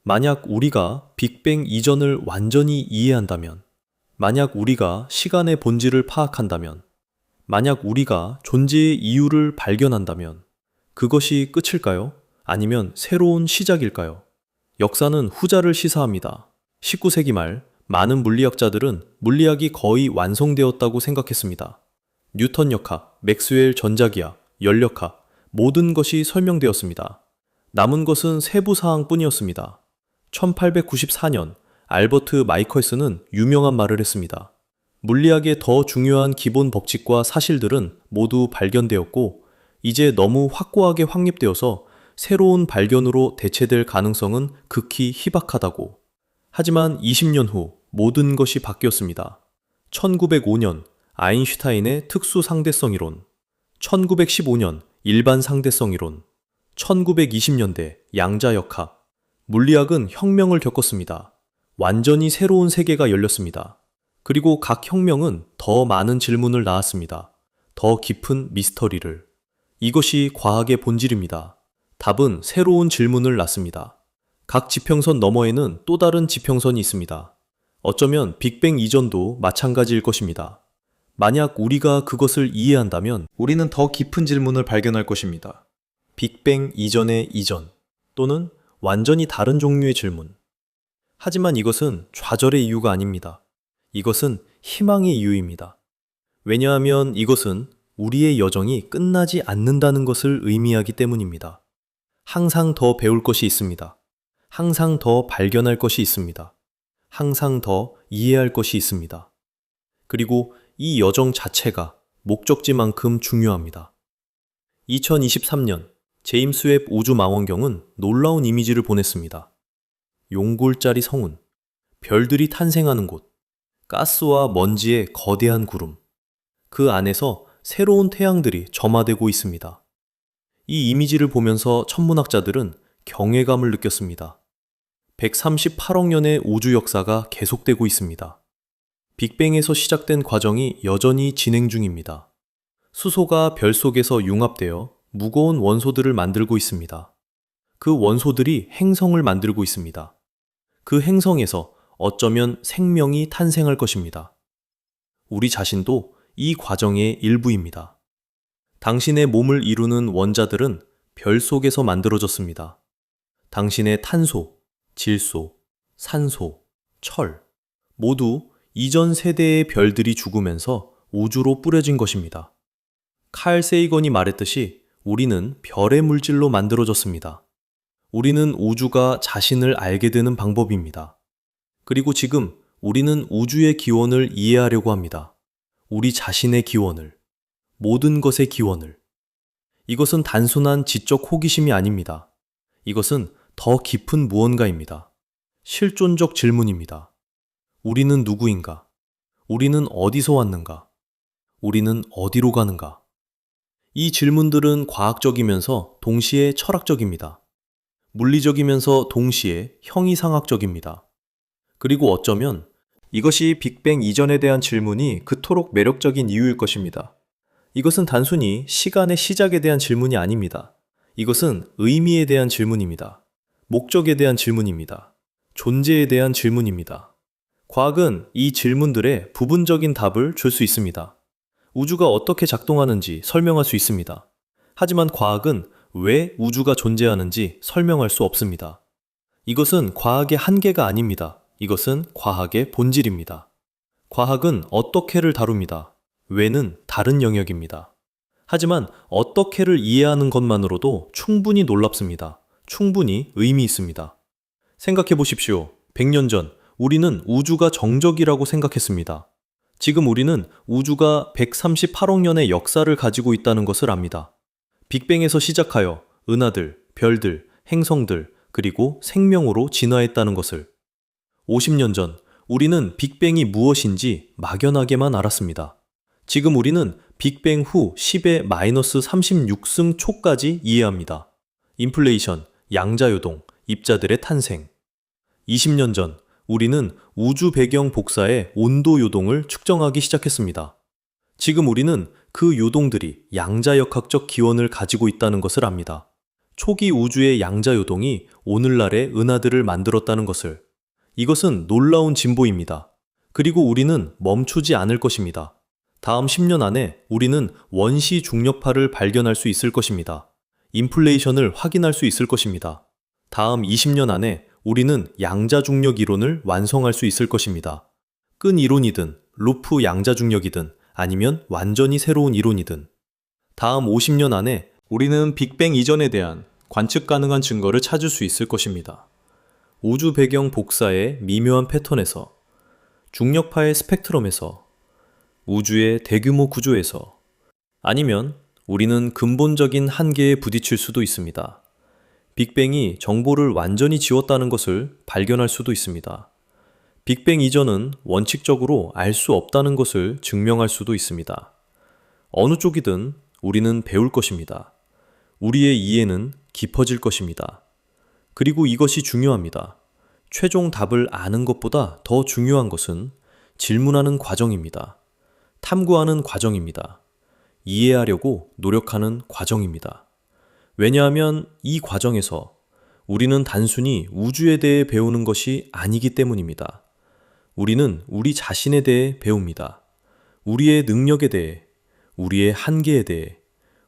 만약 우리가 빅뱅 이전을 완전히 이해한다면, 만약 우리가 시간의 본질을 파악한다면, 만약 우리가 존재의 이유를 발견한다면, 그것이 끝일까요? 아니면 새로운 시작일까요? 역사는 후자를 시사합니다. 19세기 말 많은 물리학자들은 물리학이 거의 완성되었다고 생각했습니다. 뉴턴 역학, 맥스웰 전자기학, 열역학, 모든 것이 설명되었습니다. 남은 것은 세부 사항뿐이었습니다. 1894년 알버트 마이컬스는 유명한 말을 했습니다. 물리학의 더 중요한 기본 법칙과 사실들은 모두 발견되었고, 이제 너무 확고하게 확립되어서 새로운 발견으로 대체될 가능성은 극히 희박하다고. 하지만 20년 후 모든 것이 바뀌었습니다. 1905년 아인슈타인의 특수 상대성 이론, 1915년 일반 상대성 이론, 1920년대 양자역학. 물리학은 혁명을 겪었습니다. 완전히 새로운 세계가 열렸습니다. 그리고 각 혁명은 더 많은 질문을 낳았습니다. 더 깊은 미스터리를. 이것이 과학의 본질입니다. 답은 새로운 질문을 낳습니다. 각 지평선 너머에는 또 다른 지평선이 있습니다. 어쩌면 빅뱅 이전도 마찬가지일 것입니다. 만약 우리가 그것을 이해한다면 우리는 더 깊은 질문을 발견할 것입니다. 빅뱅 이전의 이전, 또는 완전히 다른 종류의 질문. 하지만 이것은 좌절의 이유가 아닙니다. 이것은 희망의 이유입니다. 왜냐하면 이것은 우리의 여정이 끝나지 않는다는 것을 의미하기 때문입니다. 항상 더 배울 것이 있습니다. 항상 더 발견할 것이 있습니다. 항상 더 이해할 것이 있습니다. 그리고 이 여정 자체가 목적지만큼 중요합니다. 2023년 제임스 웹 우주망원경은 놀라운 이미지를 보냈습니다. 용골짜리 성운, 별들이 탄생하는 곳, 가스와 먼지의 거대한 구름, 그 안에서 새로운 태양들이 점화되고 있습니다. 이 이미지를 보면서 천문학자들은 경외감을 느꼈습니다. 138억 년의 우주 역사가 계속되고 있습니다. 빅뱅에서 시작된 과정이 여전히 진행 중입니다. 수소가 별 속에서 융합되어 무거운 원소들을 만들고 있습니다. 그 원소들이 행성을 만들고 있습니다. 그 행성에서 어쩌면 생명이 탄생할 것입니다. 우리 자신도 이 과정의 일부입니다. 당신의 몸을 이루는 원자들은 별 속에서 만들어졌습니다. 당신의 탄소, 질소, 산소, 철 모두 이전 세대의 별들이 죽으면서 우주로 뿌려진 것입니다. 칼 세이건이 말했듯이 우리는 별의 물질로 만들어졌습니다. 우리는 우주가 자신을 알게 되는 방법입니다. 그리고 지금 우리는 우주의 기원을 이해하려고 합니다. 우리 자신의 기원을, 모든 것의 기원을. 이것은 단순한 지적 호기심이 아닙니다. 이것은 더 깊은 무언가입니다. 실존적 질문입니다. 우리는 누구인가? 우리는 어디서 왔는가? 우리는 어디로 가는가? 이 질문들은 과학적이면서 동시에 철학적입니다. 물리적이면서 동시에 형이상학적입니다. 그리고 어쩌면 이것이 빅뱅 이전에 대한 질문이 그토록 매력적인 이유일 것입니다. 이것은 단순히 시간의 시작에 대한 질문이 아닙니다. 이것은 의미에 대한 질문입니다. 목적에 대한 질문입니다. 존재에 대한 질문입니다. 과학은 이 질문들에 부분적인 답을 줄 수 있습니다. 우주가 어떻게 작동하는지 설명할 수 있습니다. 하지만 과학은 왜 우주가 존재하는지 설명할 수 없습니다. 이것은 과학의 한계가 아닙니다. 이것은 과학의 본질입니다. 과학은 어떻게를 다룹니다. 왜는 다른 영역입니다. 하지만 어떻게를 이해하는 것만으로도 충분히 놀랍습니다. 충분히 의미 있습니다. 생각해 보십시오. 100년 전 우리는 우주가 정적이라고 생각했습니다. 지금 우리는 우주가 138억 년의 역사를 가지고 있다는 것을 압니다. 빅뱅에서 시작하여 은하들, 별들, 행성들, 그리고 생명으로 진화했다는 것을. 50년 전 우리는 빅뱅이 무엇인지 막연하게만 알았습니다. 지금 우리는 빅뱅 후 10의 마이너스 36승 초까지 이해합니다. 인플레이션, 양자요동, 입자들의 탄생. 20년 전 우리는 우주 배경 복사의 온도 요동을 측정하기 시작했습니다. 지금 우리는 그 요동들이 양자역학적 기원을 가지고 있다는 것을 압니다. 초기 우주의 양자요동이 오늘날의 은하들을 만들었다는 것을. 이것은 놀라운 진보입니다. 그리고 우리는 멈추지 않을 것입니다. 다음 10년 안에 우리는 원시 중력파를 발견할 수 있을 것입니다. 인플레이션을 확인할 수 있을 것입니다. 다음 20년 안에 우리는 양자중력 이론을 완성할 수 있을 것입니다. 끈 이론이든 루프 양자중력이든 아니면 완전히 새로운 이론이든. 다음 50년 안에 우리는 빅뱅 이전에 대한 관측 가능한 증거를 찾을 수 있을 것입니다. 우주 배경 복사의 미묘한 패턴에서, 중력파의 스펙트럼에서, 우주의 대규모 구조에서, 아니면 우리는 근본적인 한계에 부딪힐 수도 있습니다. 빅뱅이 정보를 완전히 지웠다는 것을 발견할 수도 있습니다. 빅뱅 이전은 원칙적으로 알 수 없다는 것을 증명할 수도 있습니다. 어느 쪽이든 우리는 배울 것입니다. 우리의 이해는 깊어질 것입니다. 그리고 이것이 중요합니다. 최종 답을 아는 것보다 더 중요한 것은 질문하는 과정입니다. 탐구하는 과정입니다. 이해하려고 노력하는 과정입니다. 왜냐하면 이 과정에서 우리는 단순히 우주에 대해 배우는 것이 아니기 때문입니다. 우리는 우리 자신에 대해 배웁니다. 우리의 능력에 대해, 우리의 한계에 대해,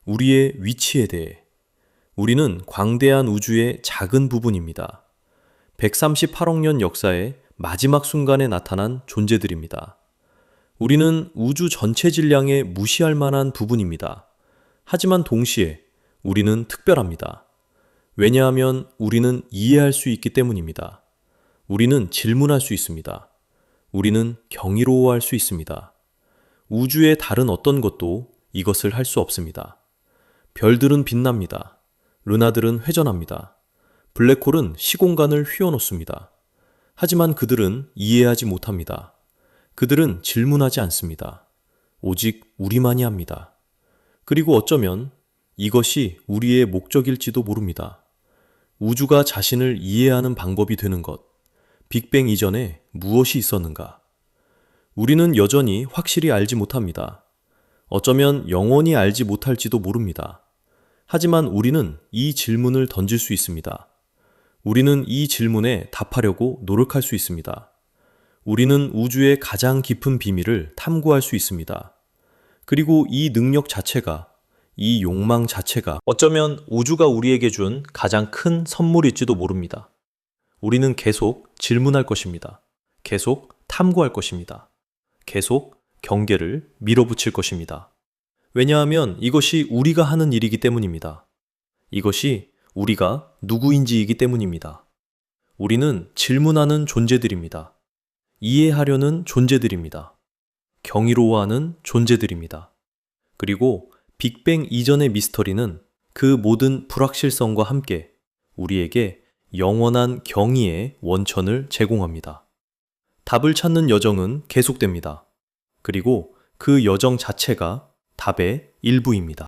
우리의 위치에 대해. 우리는 광대한 우주의 작은 부분입니다. 138억 년 역사의 마지막 순간에 나타난 존재들입니다. 우리는 우주 전체 질량에 무시할 만한 부분입니다. 하지만 동시에 우리는 특별합니다. 왜냐하면 우리는 이해할 수 있기 때문입니다. 우리는 질문할 수 있습니다. 우리는 경이로워할 수 있습니다. 우주의 다른 어떤 것도 이것을 할 수 없습니다. 별들은 빛납니다. 은하들은 회전합니다. 블랙홀은 시공간을 휘어놓습니다. 하지만 그들은 이해하지 못합니다. 그들은 질문하지 않습니다. 오직 우리만이 합니다. 그리고 어쩌면 이것이 우리의 목적일지도 모릅니다. 우주가 자신을 이해하는 방법이 되는 것. 빅뱅 이전에 무엇이 있었는가? 우리는 여전히 확실히 알지 못합니다. 어쩌면 영원히 알지 못할지도 모릅니다. 하지만 우리는 이 질문을 던질 수 있습니다. 우리는 이 질문에 답하려고 노력할 수 있습니다. 우리는 우주의 가장 깊은 비밀을 탐구할 수 있습니다. 그리고 이 능력 자체가, 이 욕망 자체가 어쩌면 우주가 우리에게 준 가장 큰 선물일지도 모릅니다. 우리는 계속 질문할 것입니다. 계속 탐구할 것입니다. 계속 경계를 밀어붙일 것입니다. 왜냐하면 이것이 우리가 하는 일이기 때문입니다. 이것이 우리가 누구인지이기 때문입니다. 우리는 질문하는 존재들입니다. 이해하려는 존재들입니다. 경이로워하는 존재들입니다. 그리고 빅뱅 이전의 미스터리는 그 모든 불확실성과 함께 우리에게 영원한 경이의 원천을 제공합니다. 답을 찾는 여정은 계속됩니다. 그리고 그 여정 자체가 답의 일부입니다.